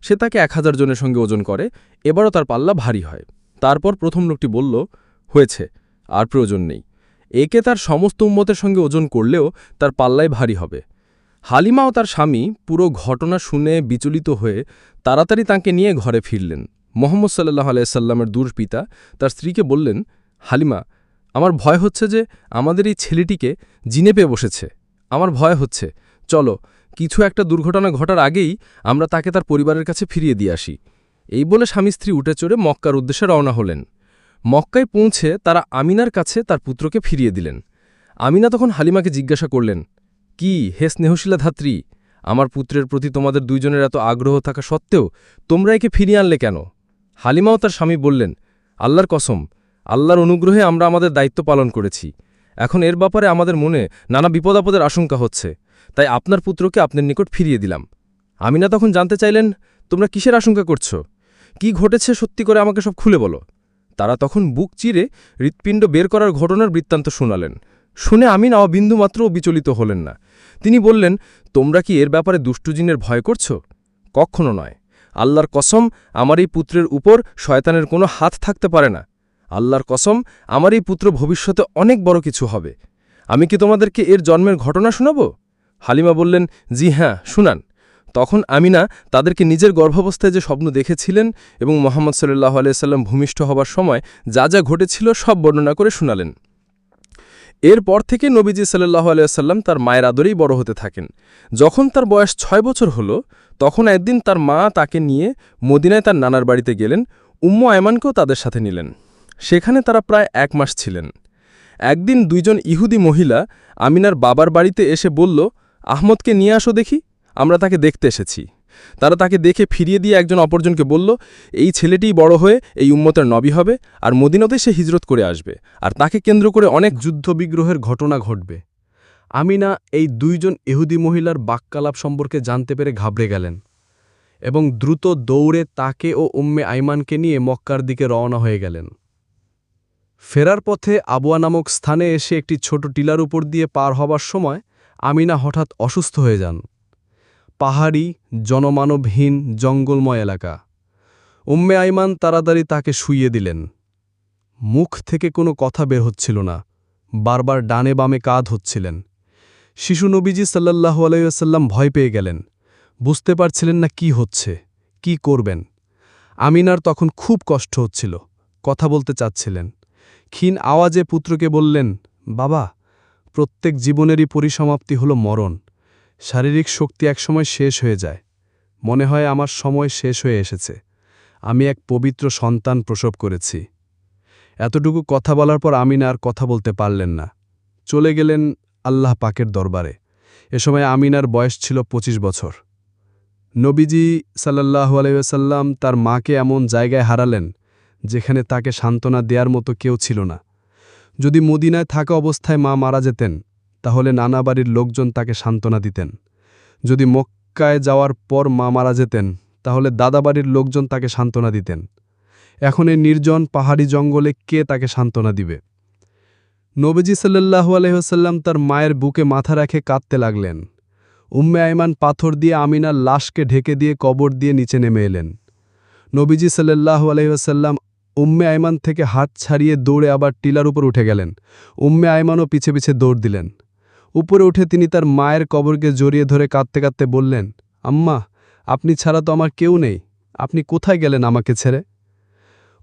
সে তাকে 1000 জনের সঙ্গে ওজন করে, এবারও তার পাল্লা ভারী হয়। তারপর প্রথম লোকটি বলল, হয়েছে, আর প্রয়োজন নেই। একে তার সমস্ত উম্মতের সঙ্গে ওজন করলেও তার পাল্লায় ভারী হবে। হালিমা ও তার স্বামী পুরো ঘটনা শুনে বিচলিত হয়ে তাড়াতাড়ি তাঁকে নিয়ে ঘরে ফিরলেন। মোহাম্মদ সাল্লাল্লাহু আলাইহি সাল্লামের দূর পিতা তার স্ত্রীকে বললেন, হালিমা, আমার ভয় হচ্ছে যে আমাদের এই ছেলেটিকে জিনে পেয়ে বসেছে। আমার ভয় হচ্ছে, চলো কিছু একটা দুর্ঘটনা ঘটার আগেই আমরা তাকে তার পরিবারের কাছে ফিরিয়ে দিয়ে আসি। এই বলে স্বামী স্ত্রী উঠে চড়ে মক্কার উদ্দেশ্যে রওনা হলেন। মক্কায় পৌঁছে তারা আমিনার কাছে তার পুত্রকে ফিরিয়ে দিলেন। আমিনা তখন হালিমাকে জিজ্ঞাসা করলেন, কি হে স্নেহশীলা ধাত্রী, আমার পুত্রের প্রতি তোমাদের দুইজনের এত আগ্রহ থাকা সত্ত্বেও তোমরা একে ফিরিয়ে আনলে কেন? হালিমাও তার স্বামী বললেন, আল্লাহর কসম, আল্লাহর অনুগ্রহে আমরা আমাদের দায়িত্ব পালন করেছি। এখন এর ব্যাপারে আমাদের মনে নানা বিপদাপদের আশঙ্কা হচ্ছে, তাই আপনার পুত্রকে আপনার নিকট ফিরিয়ে দিলাম। আমিনা তখন জানতে চাইলেন, তোমরা কিসের আশঙ্কা করছ? কি ঘটেছে সত্যি করে আমাকে সব খুলে বলো। তারা তখন বুক চিরে হৃৎপিণ্ড বের করার ঘটনার বৃত্তান্ত শোনালেন। শুনে আমিনা বিন্দুমাত্রও বিচলিত হলেন না। তিনি বললেন, তোমরা কি এর ব্যাপারে দুষ্টুজিনের ভয় করছ? কখনো নয়। আল্লাহর কসম, আমার এই পুত্রের উপর শয়তানের কোনো হাত থাকতে পারে না। আল্লাহর কসম, আমার এই পুত্র ভবিষ্যতে অনেক বড় কিছু হবে। আমি কি তোমাদেরকে এর জন্মের ঘটনা শোনাব? হালিমা বললেন, জি হ্যাঁ, শুনান। তখন আমিনা তাদেরকে নিজের গর্ভাবস্থায় যে স্বপ্ন দেখেছিলেন এবং মোহাম্মদ সাল্লাল্লাহু আলাইহি সাল্লাম ভূমিষ্ঠ হবার সময় যা যা ঘটেছিল সব বর্ণনা করে শোনালেন। এরপর থেকে নবীজি সাল্লাল্লাহু আলাইহি সাল্লাম তার মায়ের আদরেই বড় হতে থাকেন। যখন তার বয়স 6 বছর হল, তখন একদিন তার মা তাকে নিয়ে মদিনায় তার নানার বাড়িতে গেলেন। উম্মু আয়মানকেও তাদের সাথে নিলেন। সেখানে তারা প্রায় 1 মাস ছিলেন। একদিন দুইজন ইহুদি মহিলা আমিনার বাবার বাড়িতে এসে বলল, আহমদকে নিয়ে আসো দেখি, আমরা তাকে দেখতে এসেছি। তারা তাকে দেখে ফিরিয়ে দিয়ে একজন অপরজনকে বলল, এই ছেলেটিই বড় হয়ে এই উম্মতের নবী হবে, আর মদিনাতে সে হিজরত করে আসবে, আর তাকে কেন্দ্র করে অনেক যুদ্ধবিগ্রহের ঘটনা ঘটবে। আমিনা এই দুইজন ইহুদি মহিলার বাক্যালাপ সম্পর্কে জানতে পেরে ঘাবড়ে গেলেন এবং দ্রুত দৌড়ে তাকে ও উম্মে আইমানকে নিয়ে মক্কার দিকে রওনা হয়ে গেলেন। ফেরার পথে আবুয়া নামক স্থানে এসে একটি ছোট টিলার উপর দিয়ে পার হবার সময় আমিনা হঠাৎ অসুস্থ হয়ে যান। পাহাড়ি, জনমানবহীন, জঙ্গলময় এলাকা। উম্মে আইমান তাড়াতাড়ি তাকে শুইয়ে দিলেন। মুখ থেকে কোনো কথা বের হচ্ছিল না, বারবার ডানে বামে কাঁধ হচ্ছিলেন। শিশু নবীজি সাল্লাল্লাহু আলাইহি ওয়াসাল্লাম ভয় পেয়ে গেলেন, বুঝতে পারছিলেন না কি হচ্ছে, কি করবেন। আমিনার তখন খুব কষ্ট হচ্ছিল, কথা বলতে চাচ্ছিলেন। ক্ষীণ আওয়াজে পুত্রকে বললেন, বাবা, প্রত্যেক জীবনেরই পরিসমাপ্তি হল মরণ। শারীরিক শক্তি একসময় শেষ হয়ে যায়। মনে হয় আমার সময় শেষ হয়ে এসেছে। আমি এক পবিত্র সন্তান প্রসব করেছি। এতটুকু কথা বলার পর আমিনা আর কথা বলতে পারলেন না। চলে গেলেন আল্লাহ পাকের দরবারে। এ সময় আমিনার বয়স ছিল 25 বছর। নবীজি সাল্লাল্লাহু আলাইহি ওয়াসাল্লাম তার মাকে এমন জায়গায় হারালেন যেখানে তাকে সান্ত্বনা দেওয়ার মতো কেউ ছিল না। যদি মদিনায় থাকা অবস্থায় মা মারা যেতেন, তাহলে নানা বাড়ির লোকজন তাকে সান্ত্বনা দিতেন। যদি মক্কায় যাওয়ার পর মা মারা যেতেন, তাহলে দাদা বাড়ির লোকজন তাকে সান্ত্বনা দিতেন। এখন এই নির্জন পাহাড়ি জঙ্গলে কে তাকে সান্ত্বনা দিবে? নবীজি সাল্লাল্লাহু আলাইহি ওয়াসাল্লাম তার মায়ের বুকে মাথা রেখে কাঁদতে লাগলেন। উম্মে আইমান পাথর দিয়ে আমিনার লাশকে ঢেকে দিয়ে কবর দিয়ে নিচে নেমে এলেন। নবীজি সাল্লাল্লাহু আলাইহি ওয়াসাল্লাম উম্মে আইমান থেকে হাত ছাড়িয়ে দৌড়ে আবার টিলার উপর উঠে গেলেন। উম্মে আইমানও পিছে পিছে দৌড় দিলেন। উপরে উঠে তিনি তার মায়ের কবরকে জড়িয়ে ধরে কাঁদতে কাঁদতে বললেন, আম্মা, আপনি ছাড়া তো আমার কেউ নেই, আপনি কোথায় গেলেন আমাকে ছেড়ে?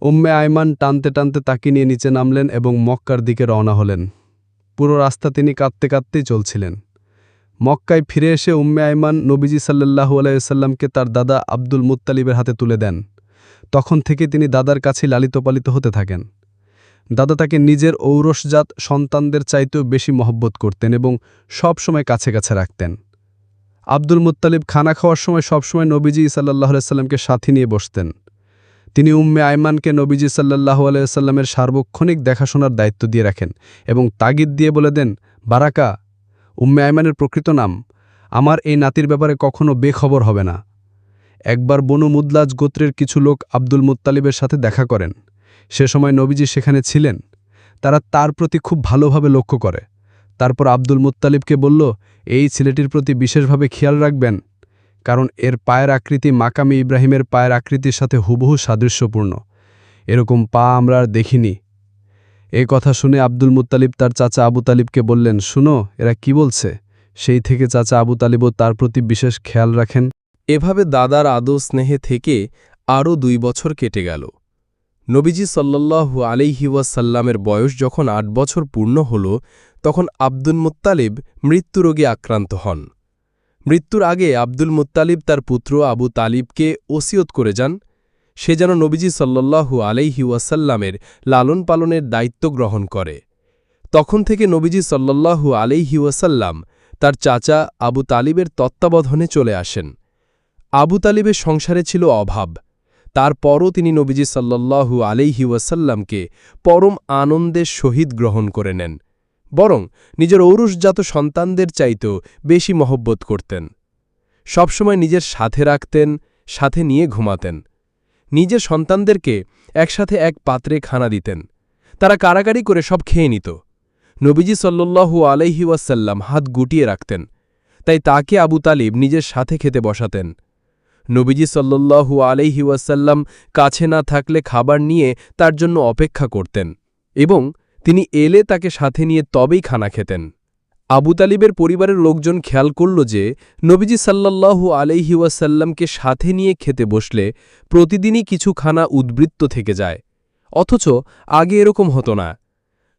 উম্মে আইমান টানতে টানতে তাকে নিয়ে নিচে নামলেন এবং মক্কার দিকে রওনা হলেন। পুরো রাস্তা তিনি কাঁদতে কাঁদতেই চলছিলেন। মক্কায় ফিরে এসে উম্মে আইমান নবীজি সাল্লাল্লাহু আলাইহি ওয়াসাল্লামকে তার দাদা আব্দুল মুত্তালিবের হাতে তুলে দেন। তখন থেকে তিনি দাদার কাছে লালিতপালিত হতে থাকেন। দাদা তাকে নিজের ঔরসজাত সন্তানদের চাইতেও বেশি মহব্বত করতেন এবং সব সময় কাছে কাছে রাখতেন। আব্দুল মুত্তালিব খানা খাওয়ার সময় সবসময় নবীজি সাল্লাল্লাহু আলাইহি ওয়াসাল্লামকে সাথী নিয়ে বসতেন। তিনি উম্মে আইমানকে নবীজি সাল্লাল্লাহু আলাইহি ওয়াসাল্লামের সার্বক্ষণিক দেখাশোনার দায়িত্ব দিয়ে রাখেন এবং তাগিদ দিয়ে বলে দেন, বারাকা, উম্মে আইমানের প্রকৃত নাম, আমার এই নাতির ব্যাপারে কখনো বেখবর হবে না। একবার বনু মুদলাজ গোত্রের কিছু লোক আব্দুল মুত্তালিবের সাথে দেখা করেন। সে সময় নবীজি সেখানে ছিলেন। তারা তার প্রতি খুব ভালোভাবে লক্ষ্য করে। তারপর আব্দুল মুত্তালিবকে বলল, এই ছেলেটির প্রতি বিশেষভাবে খেয়াল রাখবেন, কারণ এর পায়ের আকৃতি মাকামে ইব্রাহিমের পায়ের আকৃতির সাথে হুবহু সাদৃশ্যপূর্ণ। এরকম পা আমরা আর দেখিনি। এই কথা শুনে আব্দুল মুত্তালিব তার চাচা আবু তালিবকে বললেন, শুনো, এরা কি বলছে? সেই থেকে চাচা আবু তালিবও তার প্রতি বিশেষ খেয়াল রাখেন। এভাবে দাদার আদর স্নেহে থেকে আরও 2 বছর কেটে গেল। নবীজি সাল্লাল্লাহু আলাইহি ওয়াসাল্লামের বয়স যখন 8 বছর পূর্ণ হল, তখন আব্দুল মুত্তালিব মৃত্যুরোগে আক্রান্ত হন। মৃত্যুর আগে আব্দুল মুত্তালিব তার পুত্র আবু তালিবকে ওসিয়ত করে যান, সে যেন নবীজি সাল্লাল্লাহু আলাইহি ওয়াসাল্লামের লালন পালনের দায়িত্ব গ্রহণ করে। তখন থেকে নবীজি সাল্লাল্লাহু আলাইহি ওয়াসাল্লাম তার চাচা আবু তালিবের তত্ত্বাবধানে চলে আসেন। আবু তালিবের সংসারে ছিল অভাব, তারপরও তিনি নবীজি সাল্লাল্লাহু আলাইহি ওয়াসাল্লামকে পরম আনন্দের সহিত গ্রহণ করে নেন, বরং নিজের ঔরসজাত সন্তানদের চাইতেও বেশি মহব্বত করতেন। সবসময় নিজের সাথে রাখতেন, সাথে নিয়ে ঘুমাতেন। নিজের সন্তানদেরকে একসাথে এক পাত্রে খানা দিতেন, তারা কারাকারি করে সব খেয়ে নিত। নবীজি সাল্লাল্লাহু আলাইহি ওয়াসাল্লাম হাত গুটিয়ে রাখতেন, তাই তাকে আবু তালিব নিজের সাথে খেতে বসাতেন। নবীজি সাল্লাল্লাহু আলাইহি ওয়াসাল্লাম কাছে না থাকলে খাবার নিয়ে তার জন্য অপেক্ষা করতেন এবং তিনি এলে তাকে সাথে নিয়ে তবেই খানা খেতেন। আবু তালিবের পরিবারের লোকজন খেয়াল করল যে নবীজি সাল্লাল্লাহু আলাইহি ওয়াসাল্লামকে সাথে নিয়ে খেতে বসলে প্রতিদিনই কিছু খানা উদ্বৃত্ত থেকে যায়, অথচ আগে এরকম হতো না।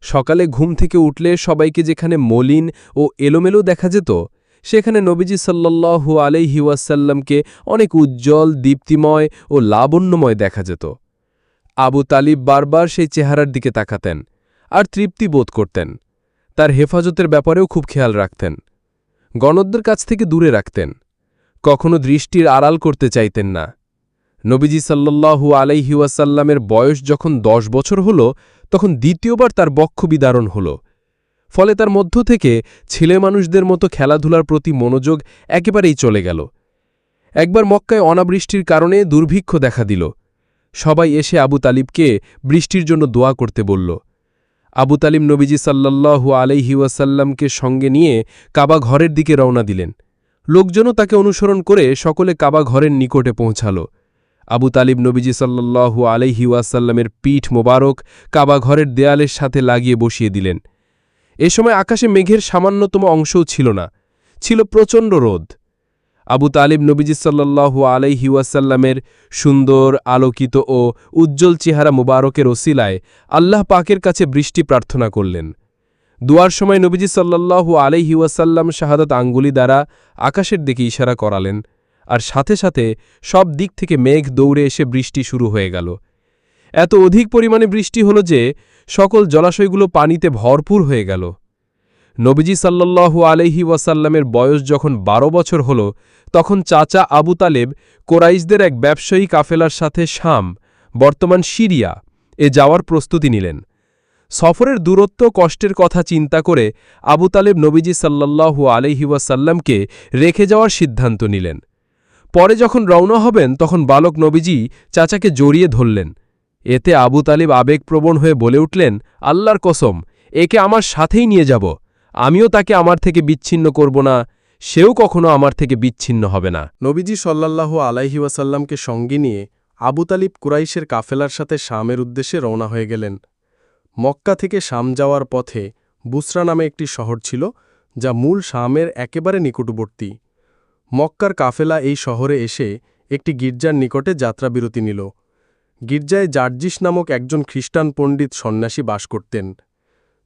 সকালে ঘুম থেকে উঠলে সবাইকে যেখানে মলিন ও এলোমেলো দেখা যেত, সেখানে নবীজি সাল্লাল্লাহু আলাইহি ওয়াসাল্লামকে অনেক উজ্জ্বল, দীপ্তিময় ও লাবণ্যময় দেখা যেত। আবু তালিব বারবার সেই চেহারার দিকে তাকাতেন আর তৃপ্তি বোধ করতেন। তার হেফাজতের ব্যাপারেও খুব খেয়াল রাখতেন, গণদের কাছ থেকে দূরে রাখতেন, কখনো দৃষ্টির আড়াল করতে চাইতেন না। নবীজি সাল্লাল্লাহু আলাইহি ওয়াসাল্লামের বয়স যখন 10 বছর হল, তখন দ্বিতীয়বার তার বক্ষ বিদারণ হল। ফলে তার মধ্য থেকে ছেলে মানুষদের মতো খেলাধুলার প্রতি মনোযোগ একেবারেই চলে গেল। একবার মক্কায় অনাবৃষ্টির কারণে দুর্ভিক্ষ দেখা দিল। সবাই এসে আবু তালিবকে বৃষ্টির জন্য দোয়া করতে বলল। আবু তালিব নবীজি সাল্লাল্লাহু আলাইহি ওয়াসাল্লামকে সঙ্গে নিয়ে কাবা ঘরের দিকে রওনা দিলেন। লোকজনও তাকে অনুসরণ করে সকলে কাবা ঘরের নিকটে পৌঁছাল। আবু তালিব নবীজি সাল্লাল্লাহু আলাইহি ওয়াসাল্লামের পিঠ মোবারক কাবা ঘরের দেয়ালের সাথে লাগিয়ে বসিয়ে দিলেন। এ সময় আকাশে মেঘের সামান্যতম অংশও ছিল না, ছিল প্রচণ্ড রোদ। আবু তালিব নবীজি সাল্লাল্লাহু আলাইহি ওয়াসাল্লামের সুন্দর, আলোকিত ও উজ্জ্বল চেহারা মুবারকের ওসিলায় আল্লাহ পাকের কাছে বৃষ্টি প্রার্থনা করলেন। দুয়ার সময় নবীজি সাল্লাল্লাহু আলাইহি ওয়াসাল্লাম শাহাদাত আঙ্গুলি দ্বারা আকাশের দিকে ইশারা করালেন, আর সাথে সাথে সব দিক থেকে মেঘ দৌড়ে এসে বৃষ্টি শুরু হয়ে গেল। এত অধিক পরিমাণে বৃষ্টি হল যে সকল জলাশয়গুলো পানিতে ভরপুর হয়ে গেল। নবীজি সাল্লাল্লাহু আলাইহি ওয়াসাল্লামের বয়স যখন 12 বছর হল, তখন চাচা আবু তালেব কোরাইশদের এক ব্যবসায়ী কাফেলার সাথে শাম, বর্তমান সিরিয়া, যাওয়ার প্রস্তুতি নিলেন। সফরের দূরত্ব, কষ্টের কথা চিন্তা করে আবু তালেব নবীজি সাল্লাল্লাহু আলাইহি ওয়াসাল্লামকে রেখে যাওয়ার সিদ্ধান্ত নিলেন। পরে যখন রওনা হবেন, তখন বালক নবীজি চাচাকে জড়িয়ে ধরলেন। এতে আবু তালিব আবেগপ্রবণ হয়ে বলে উঠলেন, আল্লাহর কসম, একে আমার সাথেই নিয়ে যাব, আমিও তাকে আমার থেকে বিচ্ছিন্ন করব না, সেও কখনো আমার থেকে বিচ্ছিন্ন হবে না। নবীজি সাল্লাল্লাহু আলাইহি ওয়াসাল্লামকে সঙ্গে নিয়ে আবু তালিব কুরাইশের কাফেলার সাথে শামের উদ্দেশ্যে রওনা হয়ে গেলেন। মক্কা থেকে শাম যাওয়ার পথে বুসরা নামে একটি শহর ছিল, যা মূল শামের একেবারে নিকটবর্তী। মক্কার কাফেলা এই শহরে এসে একটি গির্জার নিকটে যাত্রাবিরতি নিল। গির্জায় জার্জিস নামক একজন খ্রিস্টান পণ্ডিত সন্ন্যাসী বাস করতেন।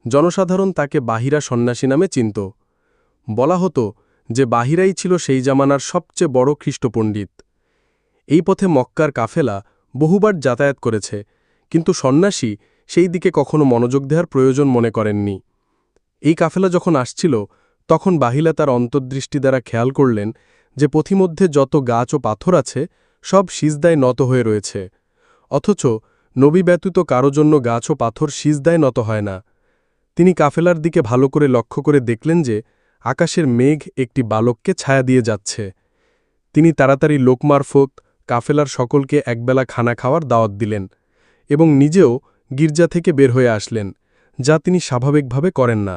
জনসাধারণ তাকে বাহিরা সন্ন্যাসী নামে চিনত। বলা হতো যে বাহিরাই ছিল সেই জামানার সবচেয়ে বড় খ্রিস্টপণ্ডিত। এই পথে মক্কার কাফেলা বহুবার যাতায়াত করেছে, কিন্তু সন্ন্যাসী সেই দিকে কখনো মনোযোগ দেওয়ার প্রয়োজন মনে করেননি। এই কাফেলা যখন আসছিল, তখন বাহিলা তার অন্তর্দৃষ্টি দ্বারা খেয়াল করলেন যে পথিমধ্যে যত গাছ ও পাথর আছে সব সিজদায় নত হয়ে রয়েছে, অথচ নবী ব্যতীত কারো জন্য গাছ ও পাথর সিজদায় নত হয় না। তিনি কাফেলার দিকে ভালো করে লক্ষ্য করে দেখলেন যে আকাশের মেঘ একটি বালককে ছায়া দিয়ে যাচ্ছে। তিনি তাড়াতাড়ি লোক মারফত কাফেলার সকলকে একবেলা খানা খাওয়ার দাওয়াত দিলেন এবং নিজেও গির্জা থেকে বের হয়ে আসলেন, যা তিনি স্বাভাবিকভাবে করেন না।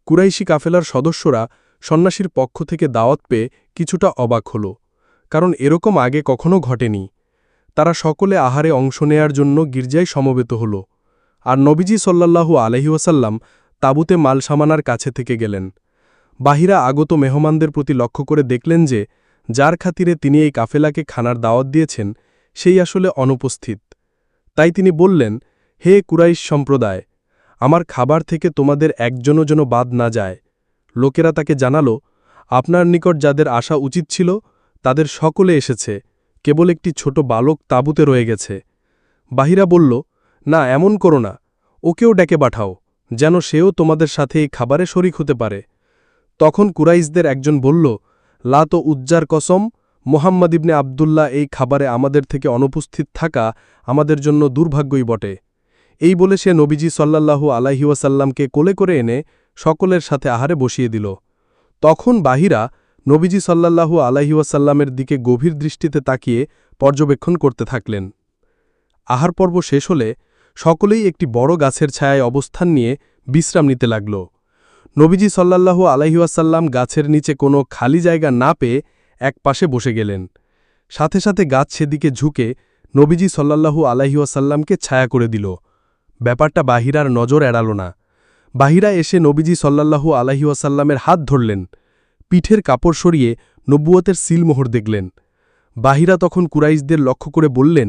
কুরাইশি কাফেলার সদস্যরা সন্ন্যাসীর পক্ষ থেকে দাওয়াত পেয়ে কিছুটা অবাক হল, কারণ এরকম আগে কখনো ঘটেনি। তারা সকলে আহারে অংশ নেয়ার জন্য গির্জায় সমবেত হল, আর নবীজি সাল্লাল্লাহু আলাইহি ওয়াসাল্লাম তাঁবুতে মাল সামানার কাছে থেকে গেলেন। বাহিরা আগত মেহমানদের প্রতি লক্ষ্য করে দেখলেন যে যার খাতিরে তিনি এই কাফেলাকে খানার দাওয়াত দিয়েছেন সেই আসলে অনুপস্থিত। তাই তিনি বললেন, হে কুরাইশ সম্প্রদায়, আমার খাবার থেকে তোমাদের একজনও যেন বাদ না যায়। লোকেরা তাকে জানালো, আপনার নিকট যাদের আসা উচিত ছিল তাদের সকলে এসেছে, কেবল একটি ছোট বালক তাঁবুতে রয়ে গেছে। বাহিরা বলল, না, এমন করো না, ওকেও ডেকে পাঠাও, যেন সেও তোমাদের সাথে এই খাবারে শরিক হতে পারে। তখন কুরাইশদের একজন বলল, লা তো উজ্জার কসম, মোহাম্মদ ইবনে আবদুল্লাহ এই খাবারে আমাদের থেকে অনুপস্থিত থাকা আমাদের জন্য দুর্ভাগ্যই বটে। এই বলে সে নবীজি সাল্লাল্লাহু আলাইহি ওয়াসাল্লামকে কোলে করে এনে সকলের সাথে আহারে বসিয়ে দিল। তখন বাহিরা নবীজি সাল্লাল্লাহু আলাইহি ওয়াসাল্লামের দিকে গভীর দৃষ্টিতে তাকিয়ে পর্যবেক্ষণ করতে থাকলেন। আহার পর্ব শেষ হলে সকলেই একটি বড় গাছের ছায়ায় অবস্থান নিয়ে বিশ্রাম নিতে লাগল। নবীজি সাল্লাল্লাহু আলাইহি ওয়াসাল্লাম গাছের নিচে কোনো খালি জায়গা না পেয়ে এক পাশে বসে গেলেন। সাথে সাথে গাছ সেদিকে ঝুঁকে নবীজি সাল্লাল্লাহু আলাইহি ওয়াসাল্লামকে ছায়া করে দিল। ব্যাপারটা বাহিরার নজর এড়াল না। বাহিরা এসে নবীজি সাল্লাল্লাহু আলাইহি ওয়াসাল্লামের হাত ধরলেন, পিঠের কাপড় সরিয়ে নবুয়তের সিলমোহর দেখলেন। বাহিরা তখন কুরাইশদের লক্ষ্য করে বললেন,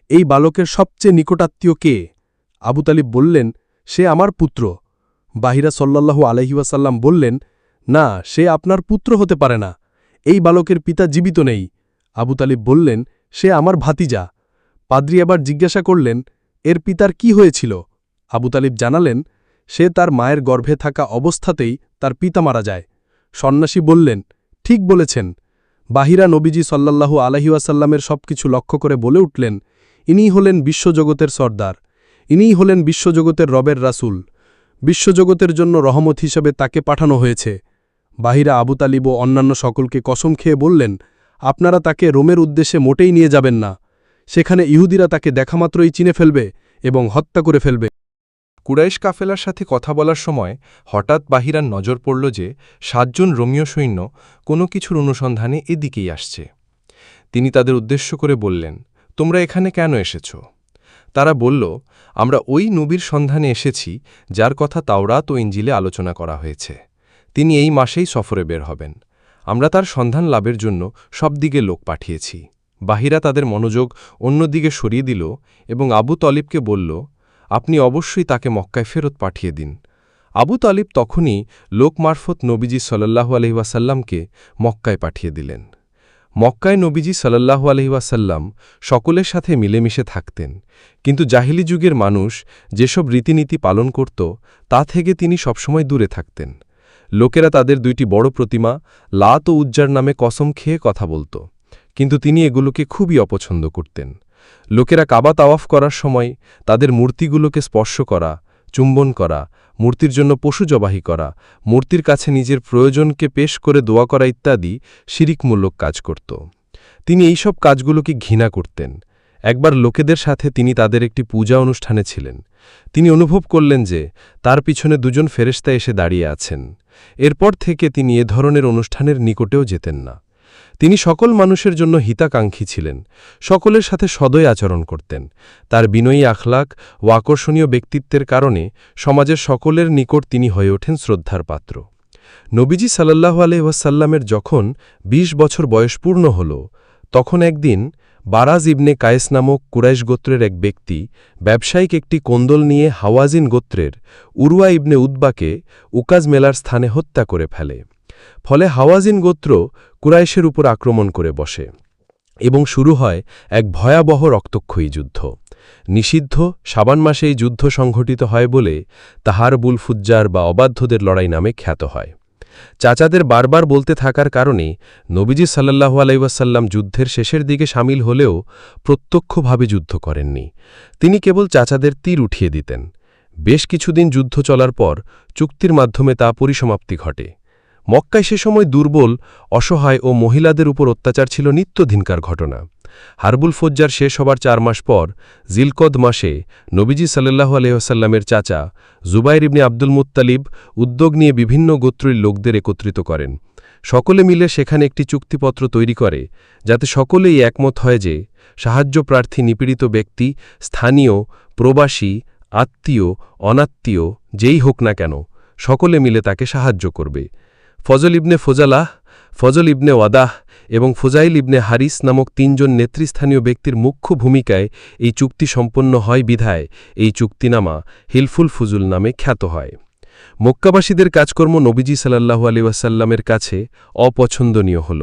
এই বালকের সবচেয়ে নিকটাত্মীয় কে? আবু তালিব বললেন, সে আমার পুত্র। বাহিরা সাল্লাল্লাহু আলাইহি ওয়াসাল্লাম বললেন, না, সে আপনার পুত্র হতে পারে না, এই বালকের পিতা জীবিত নেই। আবু তালিব বললেন, সে আমার ভাতিজা। পাদ্রী আবার জিজ্ঞাসা করলেন, এর পিতার কি হয়েছিল? আবু তালিব জানালেন, সে তার মায়ের গর্ভে থাকা অবস্থাতেই তার পিতা মারা যায়। সন্ন্যাসী বললেন, ঠিক বলেছেন। বাহিরা নবীজি সাল্লাল্লাহু আলাইহি ওয়াসাল্লামের সবকিছু লক্ষ্য করে বলে উঠলেন, ইনিই হলেন বিশ্বজগতের সর্দার, ইনিই হলেন বিশ্বজগতের রবের রাসূল, বিশ্বজগতের জন্য রহমত হিসেবে তাকে পাঠানো হয়েছে। বাহিরা আবু তালিব ও অন্যান্য সকলকে কসম খেয়ে বললেন, আপনারা তাকে রোমের উদ্দেশ্যে মোটেই নিয়ে যাবেন না, সেখানে ইহুদিরা তাকে দেখামাত্রই চিনে ফেলবে এবং হত্যা করে ফেলবে। কুরাইশ কাফেলার সাথে কথা বলার সময় হঠাৎ বাহিরার নজর পড়ল যে ৭ জন রোমীয় সৈন্য কোনো কিছুর অনুসন্ধানে এদিকেই আসছে। তিনি তাদের উদ্দেশ্য করে বললেন, তোমরা এখানে কেন এসেছ? তারা বলল, আমরা ওই নবীর সন্ধানে এসেছি যার কথা তাওরাত ও ইঞ্জিলে আলোচনা করা হয়েছে। তিনি এই মাসেই সফরে বের হবেন। আমরা তার সন্ধান লাভের জন্য সব দিকে লোক পাঠিয়েছি। বাহিরা তাদের মনোযোগ অন্যদিকে সরিয়ে দিল এবং আবু তলিবকে বলল, আপনি অবশ্যই তাকে মক্কায় ফেরত পাঠিয়ে দিন। আবু তালিব তখনই লোক মারফত নবীজি সাল্লাল্লাহু আলাইহি ওয়াসাল্লামকে মক্কায় পাঠিয়ে দিলেন। মক্কায় নবীজি সাল্লাল্লাহু আলাইহি ওয়াসাল্লাম সকলের সাথে মিলেমিশে থাকতেন, কিন্তু জাহিলি যুগের মানুষ যেসব রীতিনীতি পালন করত তা থেকে তিনি সবসময় দূরে থাকতেন। লোকেরা তাদের 2টি বড় প্রতিমা লাত ও উজ্জার নামে কসম খেয়ে কথা বলত, কিন্তু তিনি এগুলোকে খুবই অপছন্দ করতেন। লোকেরা কাবা তাওয়াফ করার সময় তাদের মূর্তিগুলোকে স্পর্শ করা, চুম্বন করা, মূর্তির জন্য পশু জবাহি করা, মূর্তির কাছে নিজের প্রয়োজনকে পেশ করে দোয়া করা ইত্যাদি শিরিকমূলক কাজ করত। তিনি এই সব কাজগুলোকে ঘৃণা করতেন। একবার লোকেদের সাথে তিনি তাদের একটি পূজা অনুষ্ঠানে ছিলেন। তিনি অনুভব করলেন যে তার পিছনে 2 জন ফেরেশতা এসে দাঁড়িয়ে আছেন। এরপর থেকে তিনি এ ধরনের অনুষ্ঠানের নিকটেও যেতেন না। তিনি সকল মানুষের জন্য হিতাকাঙ্ক্ষী ছিলেন, সকলের সাথে সদয় আচরণ করতেন। তার বিনয়ী আখলাক ও আকর্ষণীয় ব্যক্তিত্বের কারণে সমাজের সকলের নিকট তিনি হয়ে ওঠেন শ্রদ্ধার পাত্র। নবীজি সাল্লাল্লাহু আলাইহি ওয়াসাল্লামের যখন 20 বছর বয়স পূর্ণ হল, তখন একদিন বারাজ ইবনে কায়েস নামক কুরাইশ গোত্রের এক ব্যক্তি ব্যবসায়িক একটি কোন্দল নিয়ে হাওয়াজিন গোত্রের উরওয়া ইবনে উতবাকে উকাজ মেলার স্থানে হত্যা করে ফেলে। ফলে হাওয়াজিন গোত্র কুরাইশের উপর আক্রমণ করে বসে এবং শুরু হয় এক ভয়াবহ রক্তক্ষয়ী যুদ্ধ। নিষিদ্ধ শাবান মাসে এই যুদ্ধ সংঘটিত হয় বলে তাহারবুল ফুজ্জার বা অবাধ্যদের লড়াই নামে খ্যাত হয়। চাচাদের বারবার বলতে থাকার কারণে নবীজি সাল্লাল্লাহু আলাইহি ওয়াসাল্লাম যুদ্ধের শেষের দিকে সামিল হলেও প্রত্যক্ষভাবে যুদ্ধ করেননি। তিনি কেবল চাচাদের তীর উঠিয়ে দিতেন। বেশ কিছুদিন যুদ্ধ চলার পর চুক্তির মাধ্যমে তা পরিসমাপ্তি ঘটে। মক্কায় সে সময় দুর্বল, অসহায় ও মহিলাদের উপর অত্যাচার ছিল নিত্যদিনকার ঘটনা। হারবুল ফজ্জার শেষ হবার 4 মাস পর জিলকদ মাসে নবীজি সাল্লাল্লাহু আলাইহি ওয়াসাল্লামের চাচা জুবাইর ইবনে আব্দুল মুত্তালিব উদ্যোগ নিয়ে বিভিন্ন গোত্রের লোকদের একত্রিত করেন। সকলে মিলে সেখানে একটি চুক্তিপত্র তৈরি করে, যাতে সকলেই একমত হয় যে সাহায্যপ্রার্থী নিপীড়িত ব্যক্তি স্থানীয়, প্রবাসী, আত্মীয়, অনাত্মীয় যেই হোক না কেন, সকলে মিলে তাকে সাহায্য করবে। ফজল ইবনে ফজালাহ, ফজল ইবনে ওয়াদাহ এবং ফুজাইল ইবনে হারিস নামক 3 জন নেতৃস্থানীয় ব্যক্তির মুখ্য ভূমিকায় এই চুক্তি সম্পন্ন হয় বিধায় এই চুক্তিনামা হিলফুল ফুজুল নামে খ্যাত হয়। মক্কাবাসীদের কাজকর্ম নবীজি সাল্লাল্লাহু আলাইহি ওয়াসাল্লামের কাছে অপছন্দনীয় হল।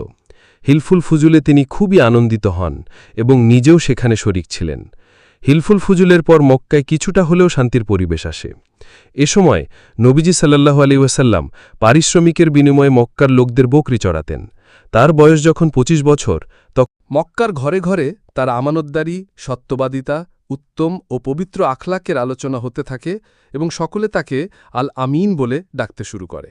হিলফুল ফুজুলে তিনি খুবই আনন্দিত হন এবং নিজেও সেখানে শরিক ছিলেন। হিলফুল ফুজুলের পর মক্কায় কিছুটা হলেও শান্তির পরিবেশ আসে। এ সময় নবীজি সাল্লাল্লাহু আলাইহি ওয়াসাল্লাম পারিশ্রমিকের বিনিময়ে মক্কার লোকদের বকরি চড়াতেন। তার বয়স যখন 25 বছর, তখন মক্কার ঘরে ঘরে তার আমানতদারি, সত্যবাদিতা, উত্তম ও পবিত্র আখলাকের আলোচনা হতে থাকে এবং সকলে তাকে আল আমিন বলে ডাকতে শুরু করে।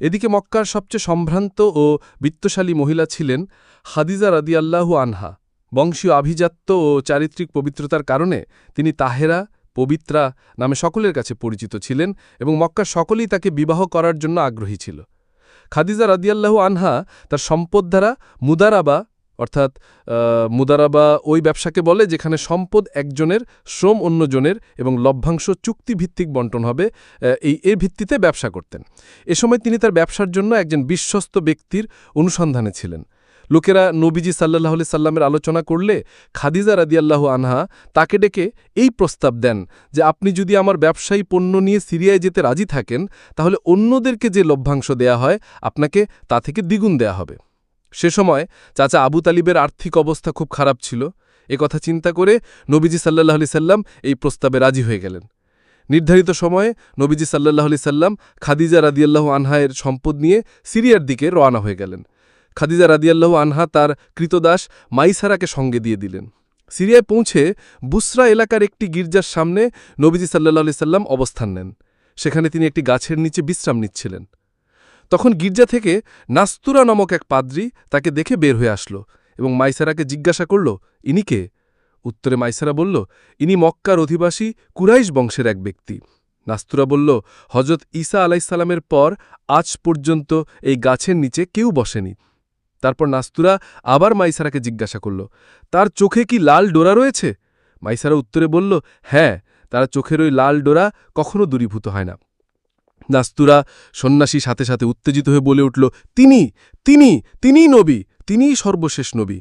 এদিকে মক্কার সবচেয়ে সম্ভ্রান্ত ও বিত্তশালী মহিলা ছিলেন খাদিজা রাদিয়াল্লাহু আনহা। বংশীয় আভিজাত্য ও চারিত্রিক পবিত্রতার কারণে তিনি তাহেরা, পবিত্রা নামে সকলের কাছে পরিচিত ছিলেন এবং মক্কার সকলেই তাকে বিবাহ করার জন্য আগ্রহী ছিল। খাদিজা রাদিয়াল্লাহু আনহা তার সম্পদ দ্বারা মুদারাবা, অর্থাৎ মুদারাবা ওই ব্যবসাকে বলে যেখানে সম্পদ একজনের, শ্রম অন্যজনের এবং লভ্যাংশ চুক্তিভিত্তিক বন্টন হবে, এর ভিত্তিতে ব্যবসা করতেন। এ সময় তিনি তার ব্যবসার জন্য একজন বিশ্বস্ত ব্যক্তির অনুসন্ধানে ছিলেন। লোকেরা নবীজি সাল্লাল্লাহু আলাইহি সাল্লামের আলোচনা করলে খাদিজা রাদিয়াল্লাহু আনহা তাকে ডেকে এই প্রস্তাব দেন যে আপনি যদি আমার ব্যবসায়ী পণ্য নিয়ে সিরিয়ায় যেতে রাজি থাকেন, তাহলে অন্যদেরকে যে লভ্যাংশ দেয়া হয় আপনাকে তা থেকে দ্বিগুণ দেয়া হবে। সে সময় চাচা আবু তালিবের আর্থিক অবস্থা খুব খারাপ ছিল। কথা চিন্তা করে নবীজি সাল্লাল্লাহু আলাইহি সাল্লাম এই প্রস্তাবে রাজি হয়ে গেলেন। নির্ধারিত সময়ে নবীজি সাল্লাল্লাহু আলাইহি সাল্লাম খাদিজা রাদিয়াল্লাহু আনহায়ের সম্পদ নিয়ে সিরিয়ার দিকে রওনা হয়ে গেলেন। খাদিজা রাদিয়াল্লাহু আনহা তার কৃতদাস মাইসারাকে সঙ্গে দিয়ে দিলেন। সিরিয়ায় পৌঁছে বুসরা এলাকার একটি গির্জার সামনে নবীজি সাল্লাল্লাহু আলাইহি সাল্লাম অবস্থান নেন। সেখানে তিনি একটি গাছের নিচে বিশ্রাম নিচ্ছিলেন। তখন গির্জা থেকে নাস্তুরা নামক এক পাদ্রী তাকে দেখে বের হয়ে আসলো এবং মাইসারাকে জিজ্ঞাসা করল, ইনি কে? উত্তরে মাইসারা বলল, ইনি মক্কার অধিবাসী কুরাইশ বংশের এক ব্যক্তি। নাস্তুরা বলল, হজরত ঈসা আলাইহিসসালামের পর আজ পর্যন্ত এই গাছের নিচে কেউ বসেনি। তারপর নাস্তুরা আবার মাইসারাকে জিজ্ঞাসা করল, তার চোখে কি লাল ডোরা রয়েছে? মাইসারা উত্তরে বলল, হ্যাঁ, তার চোখের ওই লাল ডোরা কখনো দূরীভূত হয় না। নাস্তুরা সন্ন্যাসী সাথে সাথে উত্তেজিত হয়ে বলে উঠল, তিনিই নবী, তিনিই সর্বশেষ নবী।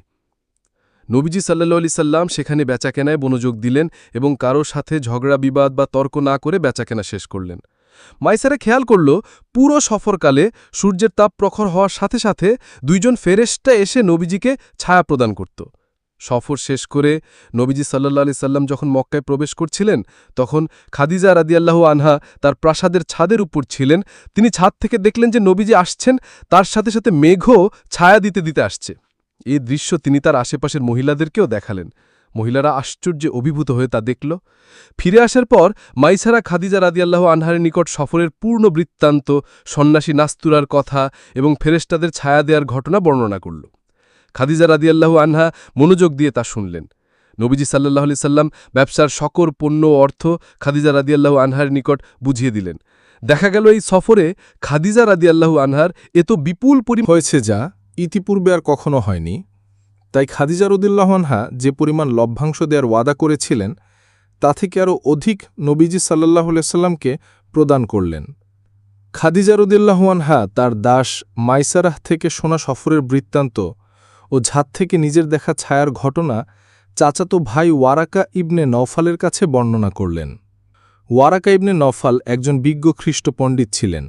নবীজি সাল্লাল্লাহু আলাইহি সাল্লাম সেখানে বেচাকেনায় মনোযোগ দিলেন এবং কারো সাথে ঝগড়া বিবাদ বা তর্ক না করে বেচাকেনা শেষ করলেন। মাইসারা খেয়াল করল পুরো সফরকালে সূর্যের তাপ প্রখর হওয়ার সাথে সাথে 2 জন ফেরেশতা এসে নবীজিকে ছায়া প্রদান করত। সফর শেষ করে নবীজি সাল্লাল্লাহু আলাইহি সাল্লাম যখন মক্কায় প্রবেশ করছিলেন, তখন খাদিজা রাদিয়াল্লাহু আনহা তার প্রাসাদের ছাদের উপর ছিলেন। তিনি ছাদ থেকে দেখলেন যে নবীজি আসছেন, তার সাথে সাথে মেঘও ছায়া দিতে দিতে আসছে। এই দৃশ্য তিনি তার আশেপাশের মহিলাদেরকেও দেখালেন। মহিলারা আশ্চর্যে অভিভূত হয়ে তা দেখল। ফিরে আসার পর মাইসারা খাদিজা রাদিয়াল্লাহু আনহার নিকট সফরের পূর্ণ বৃত্তান্ত, সন্ন্যাসী নাস্তুরার কথা এবং ফেরেশতাদের ছায়া দেওয়ার ঘটনা বর্ণনা করল। খাদিজা রাদিয়াল্লাহু আনহা মনোযোগ দিয়ে তা শুনলেন। নবীজি সাল্লাল্লাহু আলাইহি সাল্লাম ব্যবসার সকল পণ্য ও অর্থ খাদিজা রাদিয়াল্লাহু আনহার নিকট বুঝিয়ে দিলেন। দেখা গেল এই সফরে খাদিজা রাদিয়াল্লাহু আনহার এত বিপুল পরিমাণ হয়েছে যা ইতিপূর্বে আর কখনো হয়নি। তাই খাদিজা রাদিয়াল্লাহু আনহা যে পরিমাণ লভ্যাংশ দেওয়ার ওয়াদা করেছিলেন, তা থেকে আরও অধিক নবীজি সাল্লাল্লাহু আলাইহি সাল্লামকে প্রদান করলেন। খাদিজা রাদিয়াল্লাহু আনহা তার দাস মাইসারাহ থেকে শোনা সফরের বৃত্তান্ত ও ছাদ থেকে নিজের দেখা ছায়ার ঘটনা চাচাতো ভাই ওয়ারাকা ইবনে নওফালের কাছে বর্ণনা করলেন। ওয়ারাকা ইবনে নওফাল একজন বিজ্ঞ খ্রিস্ট পণ্ডিত ছিলেন।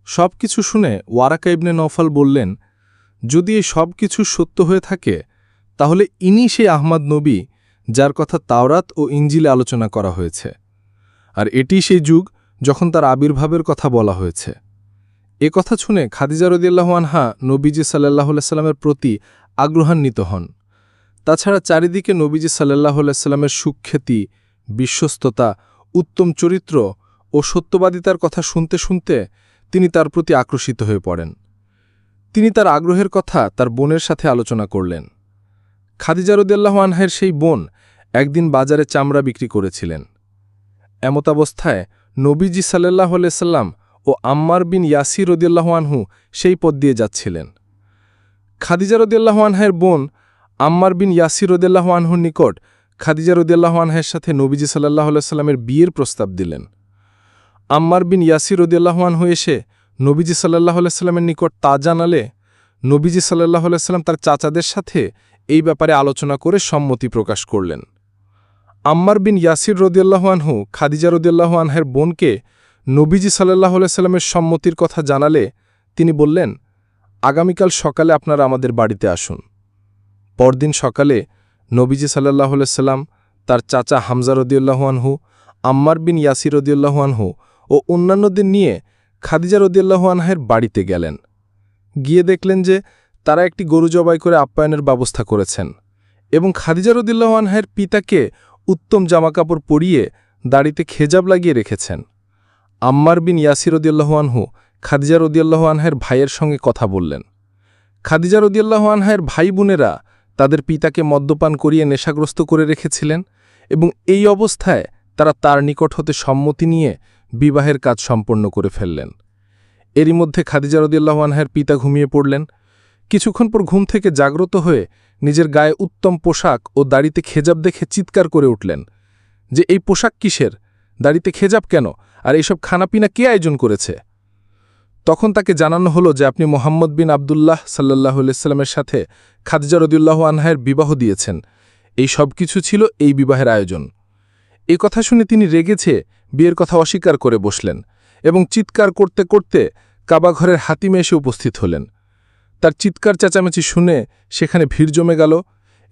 সব কিছু শুনে ওয়ারাকা ইবনে নওফাল বললেন, যদি এই সব কিছু সত্য হয়ে থাকে, তাহলে ইনি সেই আহমদ নবী যার কথা তাওরাত ও ইঞ্জিলে আলোচনা করা হয়েছে, আর এটি সেই যুগ যখন তার আবির্ভাবের কথা বলা হয়েছে। এ কথা শুনে খাদিজা রাদিয়াল্লাহু আনহা নবীজি সাল্লাল্লাহু আলাইহি সাল্লামের প্রতি আগ্রহান্বিত হন। তাছাড়া চারিদিকে নবীজি সাল্লাল্লাহু আলাইহি সাল্লামের সুখ্যাতি, বিশ্বস্ততা, উত্তম চরিত্র ও সত্যবাদিতার কথা শুনতে শুনতে তিনি তার প্রতি আকর্ষিত হয়ে পড়েন। তিনি তার আগ্রহের কথা তার বোনের সাথে আলোচনা করলেন। খাদিজা রাদিয়াল্লাহু আনহার সেই বোন একদিন বাজারে চামড়া বিক্রি করেছিলেন। এমতাবস্থায় নবীজি সাল্লাল্লাহু আলাইহি সাল্লাম ও আম্মার বিন ইয়াসির রাদিয়াল্লাহু আনহু সেই পথ দিয়ে যাচ্ছিলেন। খাদিজা রাদিয়াল্লাহু আনহার বোন আম্মার বিন ইয়াসির রাদিয়াল্লাহু আনহুর নিকট খাদিজা রাদিয়াল্লাহু আনহার সাথে নবীজি সাল্লাল্লাহু আলাইহি সাল্লামের বিয়ের প্রস্তাব দিলেন। আম্মার বিন ইয়াসির রাদিয়াল্লাহু আনহু এসে নবীজি সাল্লাল্লাহু আলাইহি সাল্লামের নিকট তা জানালে নবীজি সাল্লাল্লাহু আলাইহি সাল্লাম তার চাচাদের সাথে এই ব্যাপারে আলোচনা করে সম্মতি প্রকাশ করলেন। আম্মার বিন ইয়াসির রাদিয়াল্লাহু আনহু খাদিজা রাদিয়াল্লাহু আনহার বোনকে নবীজি সাল্লাল্লাহু আলাইহি সাল্লামের সম্মতির কথা জানালে তিনি বললেন, আগামীকাল সকালে আপনারা আমাদের বাড়িতে আসুন। পরদিন সকালে নবীজি সাল্লাল্লাহু আলাইহি সাল্লাম তার চাচা হামজা রাদিয়াল্লাহু আনহু, আম্মার বিন ইয়াসির রাদিয়াল্লাহু আনহু ও অন্যান্যদের নিয়ে খাদিজা রাদিয়াল্লাহু আনহার বাড়িতে গেলেন। গিয়ে দেখলেন যে তারা একটি গরু জবাই করে আপ্যায়নের ব্যবস্থা করেছেন এবং খাদিজা রাদিয়াল্লাহু আনহার পিতাকে উত্তম জামাকাপড় পরিয়ে দাড়িতে খেজাব লাগিয়ে রেখেছেন। আম্মার বিন ইয়াসির রাদিয়াল্লাহু আনহু খাদিজা রাদিয়াল্লাহু আনহার ভাইয়ের সঙ্গে কথা বললেন। খাদিজা রাদিয়াল্লাহু আনহার ভাই বোনেরা তাদের পিতাকে মদ্যপান করিয়ে নেশাগ্রস্ত করে রেখেছিলেন এবং এই অবস্থায় তারা তার নিকট হতে সম্মতি নিয়ে বিবাহের কাজ সম্পন্ন করে ফেললেন। এরই মধ্যে খাদিজা রাদিয়াল্লাহু আনহার পিতা ঘুমিয়ে পড়লেন। কিছুক্ষণ পর ঘুম থেকে জাগ্রত হয়ে নিজের গায়ে উত্তম পোশাক ও দাড়িতে খেজাব দেখে চিৎকার করে উঠলেন যে এই পোশাক কিসের, দাড়িতে খেজাব কেন, আর এইসব খানাপিনা কে আয়োজন করেছে? তখন তাকে জানানো হলো যে আপনি মুহাম্মদ বিন আবদুল্লাহ সাল্লাল্লাহু আলাইহি সাল্লামের সাথে খাদিজা রাদিয়াল্লাহু আনহার বিবাহ দিয়েছেন। এই সব কিছু ছিল এই বিবাহের আয়োজন। এই কথা শুনে তিনি রেগেছে বিয়ের কথা অস্বীকার করে বসলেন এবং চিৎকার করতে করতে কাবাঘরের হাতিমে এসে উপস্থিত হলেন। তার চিৎকার চেঁচামেচি শুনে সেখানে ভিড় জমে গেল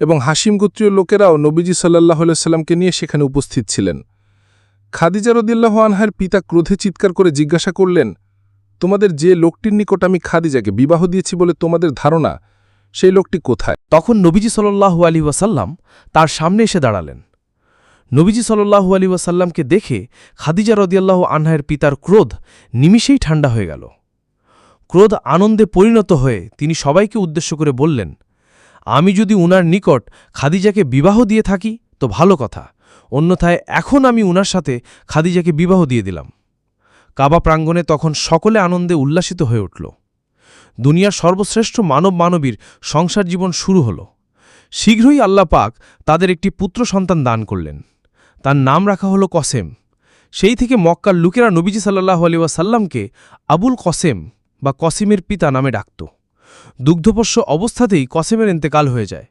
এবং হাশিম গোত্রীয় লোকেরাও নবীজি সাল্লাল্লাহু আলাইহি সাল্লামকে নিয়ে সেখানে উপস্থিত ছিলেন। খাদিজা রাদিয়াল্লাহু আনহার পিতা ক্রোধে চিৎকার করে জিজ্ঞাসা করলেন, তোমাদের যে লোকটির নিকট আমি খাদিজাকে বিবাহ দিয়েছি বলে তোমাদের ধারণা, সেই লোকটি কোথায়? তখন নবীজি সাল্লাল্লাহু আলাইহি ওয়াসাল্লাম তার সামনে এসে দাঁড়ালেন। নবীজি সাল্লাল্লাহু আলাইহি ওয়াসাল্লামকে দেখে খাদিজা রাদিয়াল্লাহু আনহার পিতার ক্রোধ নিমিষেই ঠান্ডা হয়ে গেল। ক্রোধ আনন্দে পরিণত হয়ে তিনি সবাইকে উদ্দেশ্য করে বললেন, আমি যদি উনার নিকট খাদিজাকে বিবাহ দিয়ে থাকি তো ভালো কথা, অন্যথায় এখন আমি উনার সাথে খাদিজাকে বিবাহ দিয়ে দিলাম। কাবা প্রাঙ্গণে তখন সকলে আনন্দে উল্লাসিত হয়ে উঠল। দুনিয়ার সর্বশ্রেষ্ঠ মানব মানবীর সংসার জীবন শুরু হল। শীঘ্রই আল্লাহ পাক তাদের একটি পুত্র সন্তান দান করলেন। তার নাম রাখা হল কসেম। সেই থেকে মক্কার লোকেরা নবীজি সাল্লাল্লাহু আলাইহি ওয়াসাল্লামকে আবুল কসেম বা কসিমের পিতা নামে ডাকত। দুগ্ধপোষ্য অবস্থাতেই কসেমের ইন্তেকাল হয়ে যায়।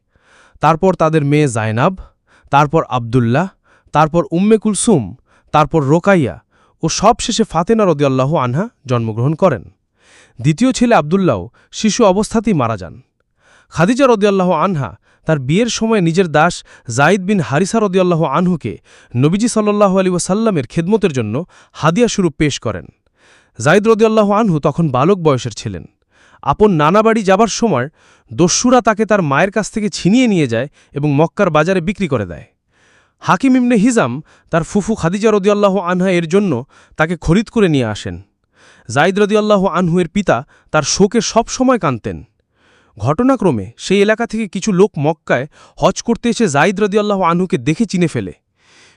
তারপর তাদের মেয়ে জায়নাব, তারপর আবদুল্লাহ, তারপর উম্মে কুলসুম, তারপর রোকাইয়া ও সবশেষে ফাতেমা রাদিয়াল্লাহু আনহা জন্মগ্রহণ করেন। দ্বিতীয় ছেলে আবদুল্লাহ শিশু অবস্থাতেই মারা যান। খাদিজা রাদিয়াল্লাহু আনহা তার বিয়ের সময় নিজের দাস যায়েদ বিন হারিসা রাদিয়াল্লাহু আনহুকে নবীজি সাল্লাল্লাহু আলাইহি ওয়াসাল্লামের খেদমতের জন্য হাদিয়া স্বরূপ পেশ করেন। যায়েদ রাদিয়াল্লাহু আনহু তখন বালক বয়সের ছিলেন। আপন নানা বাড়ি যাবার সময় দস্যুরা তাকে তার মায়ের কাছ থেকে ছিনিয়ে নিয়ে যায় এবং মক্কার বাজারে বিক্রি করে দেয়। হাকিম ইবনে হিজাম তার ফুফু খাদিজা রাদিয়াল্লাহু আনহা এর জন্য তাকে খরিদ করে নিয়ে আসেন। যায়েদ রাদিয়াল্লাহু আনহু এর পিতা তার শোকে সব সময় কাঁদতেন। ঘটনাক্রমে সেই এলাকা থেকে কিছু লোক মক্কায় হজ করতে এসে যায়েদ রাদিয়াল্লাহু আনহুকে দেখে চিনে ফেলে।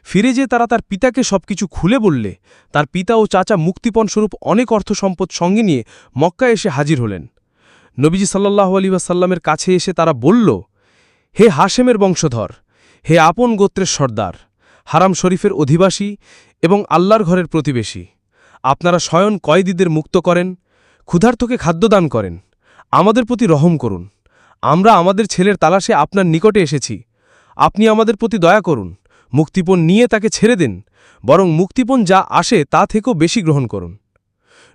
ফিরে যেয়ে তারা তার পিতাকে সবকিছু খুলে বললে তার পিতা ও চাচা মুক্তিপণ স্বরূপ অনেক অর্থ সম্পদ সঙ্গে নিয়ে মক্কায় এসে হাজির হলেন। নবীজি সাল্লাল্লাহু আলাইহি ওয়াসাল্লামের কাছে এসে তারা বলল, হে হাশেমের বংশধর, হে আপন গোত্রের সর্দার, হারাম শরীফের অধিবাসী এবং আল্লাহর ঘরের প্রতিবেশী, আপনারা স্বয়ং কয়েদীদের মুক্ত করেন, ক্ষুধার্তকে খাদ্যদান করেন, আমাদের প্রতি রহম করুন। আমরা আমাদের ছেলের তালাশে আপনার নিকটে এসেছি। আপনি আমাদের প্রতি দয়া করুন, মুক্তিপণ নিয়ে তাকে ছেড়ে দিন, বরং মুক্তিপণ যা আসে তা থেকেও বেশি গ্রহণ করুন।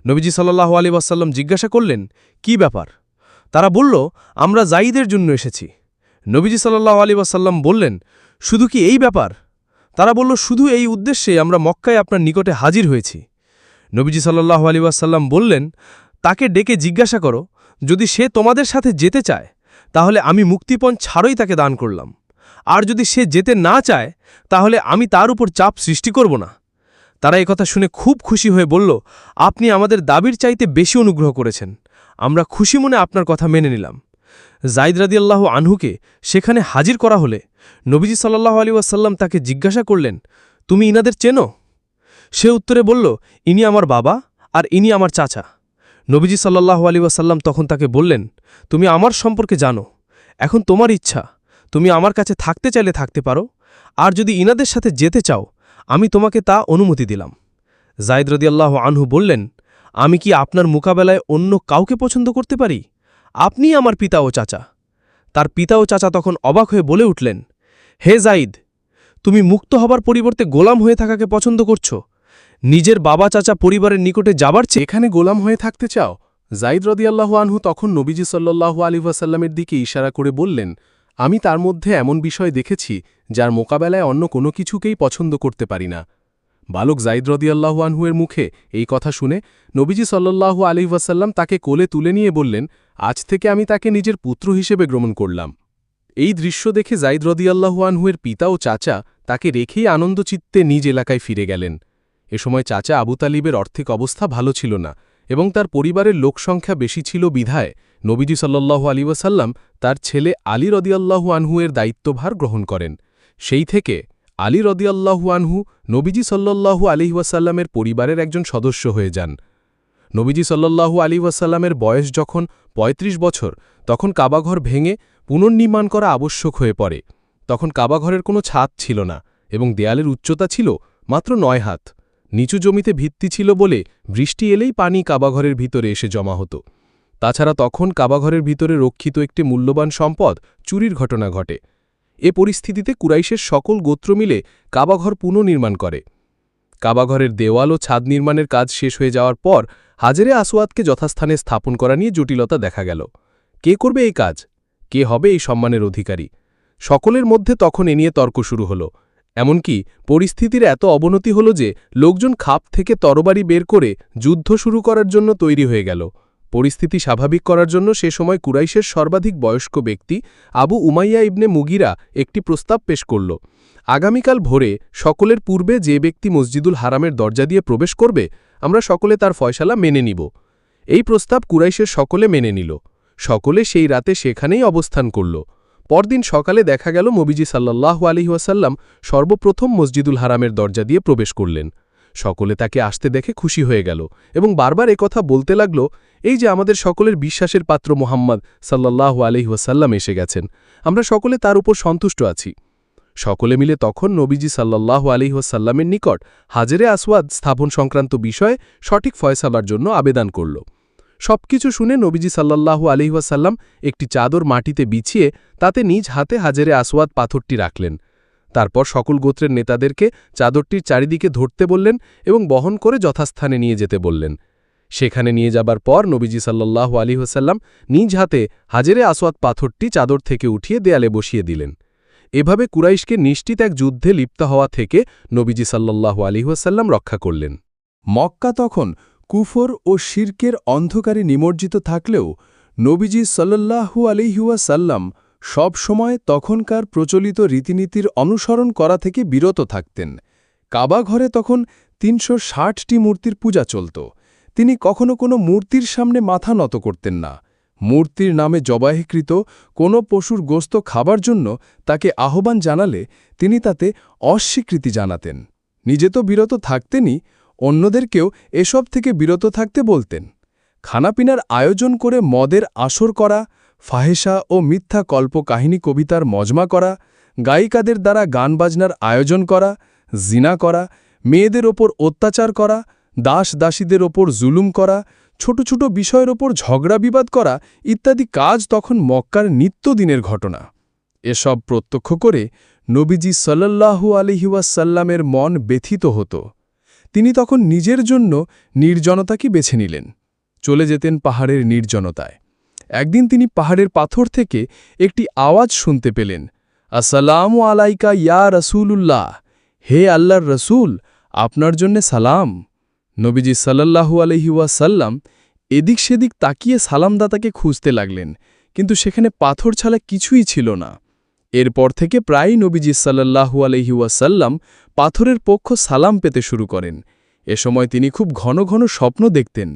নবীজি সাল্লাল্লাহু আলাইহি ওয়াসাল্লাম জিজ্ঞাসা করলেন, কি ব্যাপার? তারা বলল, আমরা যায়েদের জন্য এসেছি। নবীজি সাল্লাল্লাহু আলাইহি ওয়াসাল্লাম বললেন, শুধু কি এই ব্যাপার? তারা বলল, শুধু এই উদ্দেশ্যে আমরা মক্কায় আপনার নিকটে হাজির হয়েছি। নবীজি সাল্লাল্লাহু আলাইহি ওয়াসাল্লাম বললেন, তাকে ডেকে জিজ্ঞাসা করো, যদি সে তোমাদের সাথে যেতে চায় তাহলে আমি মুক্তিপণ ছাড়ই তাকে দান করলাম, আর যদি সে যেতে না চায় তাহলে আমি তার উপর চাপ সৃষ্টি করব না। তারা একথা শুনে খুব খুশি হয়ে বলল, আপনি আমাদের দাবির চাইতে বেশি অনুগ্রহ করেছেন, আমরা খুশি মনে আপনার কথা মেনে নিলাম। জাইদ রাদিয়াল্লাহু আনহুকে সেখানে হাজির করা হলে নবীজি সাল্লাল্লাহু আলাইহি ওয়াসাল্লাম তাকে জিজ্ঞাসা করলেন, তুমি ইনাদের চেনো? সে উত্তরে বলল, ইনি আমার বাবা আর ইনি আমার চাচা। নবীজি সাল্লাল্লাহু আলাইহি ওয়াসাল্লাম তখন তাকে বললেন, তুমি আমার সম্পর্কে জানো, এখন তোমার ইচ্ছা, তুমি আমার কাছে থাকতে চাইলে থাকতে পারো, আর যদি ইনাদের সাথে যেতে চাও আমি তোমাকে তা অনুমতি দিলাম। জাইদ রাদিয়াল্লাহু আনহু বললেন, আমি কি আপনার মোকাবেলায় অন্য কাউকে পছন্দ করতে পারি? আপনিই আমার পিতা ও চাচা। তার পিতা ও চাচা তখন অবাক হয়ে বলে উঠলেন, হে জাইদ, তুমি মুক্ত হবার পরিবর্তে গোলাম হয়ে থাকাকে পছন্দ করছ? নিজের বাবা চাচা পরিবারের নিকটে যাবার চেয়ে এখানে গোলাম হয়ে থাকতে চাও? জাইদ রাদিয়াল্লাহু আনহু তখন নবীজি সাল্লাল্লাহু আলাইহি ওয়াসাল্লামের দিকে ইশারা করে বললেন, আমি তার মধ্যে এমন বিষয় দেখেছি যার মোকাবেলায় অন্য কোনো কিছুকেই পছন্দ করতে পারি না। বালক জাইদ রাদিয়াল্লাহু আনহুয়ের মুখে এই কথা শুনে নবীজি সাল্লাল্লাহু আলাইহি ওয়াসাল্লাম তাকে কোলে তুলে নিয়ে বললেন, আজ থেকে আমি তাকে নিজের পুত্র হিসেবে গ্রহণ করলাম। এই দৃশ্য দেখে জাইদ রাদিয়াল্লাহু আনহুয়ের পিতা ও চাচা তাকে রেখেই আনন্দচিত্তে নিজ এলাকায় ফিরে গেলেন। এ সময় চাচা আবু তালিবের আর্থিক অবস্থা ভালো ছিল না এবং তার পরিবারের লোকসংখ্যা বেশি ছিল বিধায় নবীজি সাল্লাল্লাহু আলাইহি ওয়াসাল্লাম তার ছেলে আলী রাদিয়াল্লাহু আনহুয়ের দায়িত্বভার গ্রহণ করেন। সেই থেকে আলী রাদিয়াল্লাহু আনহু নবীজি সাল্লাল্লাহু আলাইহি ওয়াসাল্লামের পরিবারের একজন সদস্য হয়ে যান। নবীজি সাল্লাল্লাহু আলাইহি ওয়াসাল্লামের বয়স যখন ৩৫ বছর, তখন কাবাঘর ভেঙে পুনর্নির্মাণ করা আবশ্যক হয়ে পড়ে। তখন কাবাঘরের কোনো ছাদ ছিল না এবং দেয়ালের উচ্চতা ছিল মাত্র ৯ হাত। নিচু জমিতে ভিত্তি ছিল বলে বৃষ্টি এলেই পানি কাবাঘরের ভিতরে এসে জমা হতো। তাছাড়া তখন কাবাঘরের ভিতরে রক্ষিত একটি মূল্যবান সম্পদ চুরির ঘটনা ঘটে। এ পরিস্থিতিতে কুরাইশের সকল গোত্র মিলে কাবাঘর পুনর্নির্মাণ করে। কাবাঘরের দেওয়াল ও ছাদ নির্মাণের কাজ শেষ হয়ে যাওয়ার পর হাজরে আসওয়াদকে যথাস্থানে স্থাপন করা নিয়ে জটিলতা দেখা গেল। কে করবে এই কাজ? কে হবে এই সম্মানের অধিকারী? সকলের মধ্যে তখন এ নিয়ে তর্ক শুরু হল। এমনকি পরিস্থিতির এত অবনতি হল যে লোকজন খাপ থেকে তরবারি বের করে যুদ্ধ শুরু করার জন্য তৈরি হয়ে গেল। পরিস্থিতি স্বাভাবিক করার জন্য সে সময় কুরাইশের সর্বাধিক বয়স্ক ব্যক্তি আবু উমাইয়া ইবনে মুগিরা একটি প্রস্তাব পেশ করল। আগামীকাল ভোরে সকলের পূর্বে যে ব্যক্তি মসজিদুল হারামের দরজা দিয়ে প্রবেশ করবে আমরা সকলে তার ফয়সালা মেনে নিব। এই প্রস্তাব কুরাইশের সকলে মেনে নিল। সকলে সেই রাতে সেখানেই অবস্থান করল। পরদিন সকালে দেখা গেল নবীজি সাল্লাল্লাহু আলাইহি ওয়াসাল্লাম সর্বপ্রথম মসজিদুল হারামের দরজা দিয়ে প্রবেশ করলেন। সকলে তাকে আসতে দেখে খুশি হয়ে গেল এবং বারবার একথা বলতে লাগল, এই যে আমাদের সকলের বিশ্বাসের পাত্র মুহাম্মদ সাল্লাল্লাহু আলাইহি ওয়াসাল্লাম এসে গেছেন, আমরা সকলে তার উপর সন্তুষ্ট আছি। সকলে মিলে তখন নবীজি সাল্লাল্লাহু আলাইহি ওয়াসাল্লামের নিকট হাজরে আসওয়াদ স্থাপন সংক্রান্ত বিষয়ে সঠিক ফয়সালার জন্য আবেদন করল। সবকিছু শুনে নবীজি সাল্লাল্লাহু আলাইহি ওয়াসাল্লাম একটি চাদর মাটিতে বিছিয়ে তাতে নিজ হাতে হাজরে আসওয়াদ পাথরটি রাখলেন। তারপর সকল গোত্রের নেতাদেরকে চাদরটির চারিদিকে ধরতে বললেন এবং বহন করে যথাস্থানে নিয়ে যেতে বললেন। সেখানে নিয়ে যাবার পর নবীজি সাল্লাল্লাহু আলাইহি ওয়াসাল্লাম নিজ হাতে হাজরে আসওয়াদ পাথরটি চাদর থেকে উঠিয়ে দেয়ালে বসিয়ে দিলেন। এভাবে কুরাইশকে নিশ্চিত এক যুদ্ধে লিপ্ত হওয়া থেকে নবীজি সাল্লাল্লাহু আলাইহি ওয়াসাল্লাম রক্ষা করলেন। মক্কা তখন কুফর ও শিরকের অন্ধকারে নিমজ্জিত থাকলেও নবীজি সাল্লাল্লাহু আলাইহি ওয়াসাল্লাম সব সময় তখনকার প্রচলিত রীতিনীতির অনুসরণ করা থেকে বিরত থাকতেন। কাবাঘরে তখন ৩৬০টি মূর্তির পূজা চলত। তিনি কখনো কোনো মূর্তির সামনে মাথা নত করতেন না। মূর্তির নামে জবাহকৃত কোনো পশুর গোস্ত খাবার জন্য তাকে আহ্বান জানালে তিনি তাতে অস্বীকৃতি জানাতেন। নিজে তো বিরত থাকতেনই, অন্যদেরকেও এসব থেকে বিরত থাকতে বলতেন। খানাপিনার আয়োজন করে মদের আসর করা, ফাহেসা ও মিথ্যা কল্পকাহিনী কবিতার মজমা করা, গায়িকাদের দ্বারা গান বাজনার আয়োজন করা, জিনা করা, মেয়েদের ওপর অত্যাচার করা, দাস দাসীদের ওপর জুলুম করা, ছোট ছোট বিষয়ের ওপর ঝগড়া বিবাদ করা ইত্যাদি কাজ তখন মক্কার নিত্যদিনের ঘটনা। এসব প্রত্যক্ষ করে নবীজি সাল্লাল্লাহু আলাইহি ওয়াসাল্লামের মন ব্যথিত হতো। তিনি তখন নিজের জন্য নির্জনতাকে বেছে নিলেন। চলে যেতেন পাহাড়ের নির্জনতায়। একদিন তিনি পাহাড়ের পাথর থেকে একটি আওয়াজ শুনতে পেলেন, আসসালামু আলাইকা ইয়া রাসূলুল্লাহ, হে আল্লাহর রসুল, আপনার জন্যে সালাম। নবীজি সাল্লাল্লাহু আলাইহি ওয়াসাল্লাম এদিক সেদিক তাকিয়ে সালামদাতাকে খুঁজতে লাগলেন, কিন্তু সেখানে পাথর ছাড়া কিছুই ছিল না। এরপর থেকে প্রায়ই নবীজি সাল্লাল্লাহু আলাইহি ওয়াসাল্লাম পাথরের পক্ষ সালাম পেতে শুরু করেন। এ সময় তিনি খুব ঘন ঘন স্বপ্ন দেখতেন।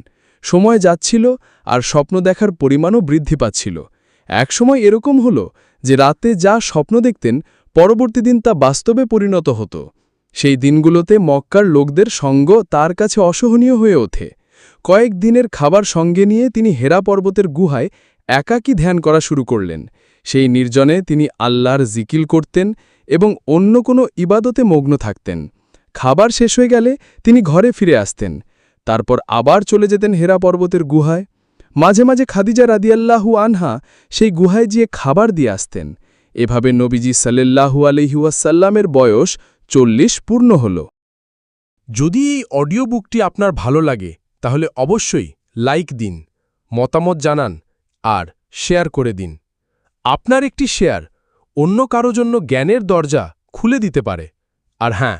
সময় যাচ্ছিল আর স্বপ্ন দেখার পরিমাণও বৃদ্ধি পাচ্ছিল। একসময় এরকম হলো যে রাতে যা স্বপ্ন দেখতেন পরবর্তী দিন তা বাস্তবে পরিণত হতো। সেই দিনগুলোতে মক্কার লোকদের সঙ্গ তার কাছে অসহনীয় হয়ে ওঠে। কয়েক দিনের খাবার সঙ্গে নিয়ে তিনি হেরা পর্বতের গুহায় একাকী ধ্যান করা শুরু করলেন। সেই নির্জনে তিনি আল্লাহর জিকিল করতেন এবং অন্য কোনো ইবাদতে মগ্ন থাকতেন। খাবার শেষ হয়ে গেলে তিনি ঘরে ফিরে আসতেন। তারপর আবার চলে যেতেন হেরা পর্বতের গুহায়। মাঝে মাঝে খাদিজা রাদিয়াল্লাহু আনহা সেই গুহায় গিয়ে খাবার দিয়ে আসতেন। এভাবে নবীজি সাল্লাল্লাহু আলাইহি ওয়াসাল্লামের বয়স 40 পূর্ণ হল। যদি এই অডিও বুকটি আপনার ভালো লাগে তাহলে অবশ্যই লাইক দিন, মতামত জানান আর শেয়ার করে দিন। আপনার একটি শেয়ার অন্য কারো জন্য জ্ঞানের দরজা খুলে দিতে পারে। আর হ্যাঁ,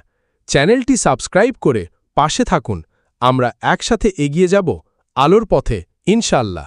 চ্যানেলটি সাবস্ক্রাইব করে পাশে থাকুন। আমরা একসাথে এগিয়ে যাব আলোর পথে ইনশাআল্লাহ।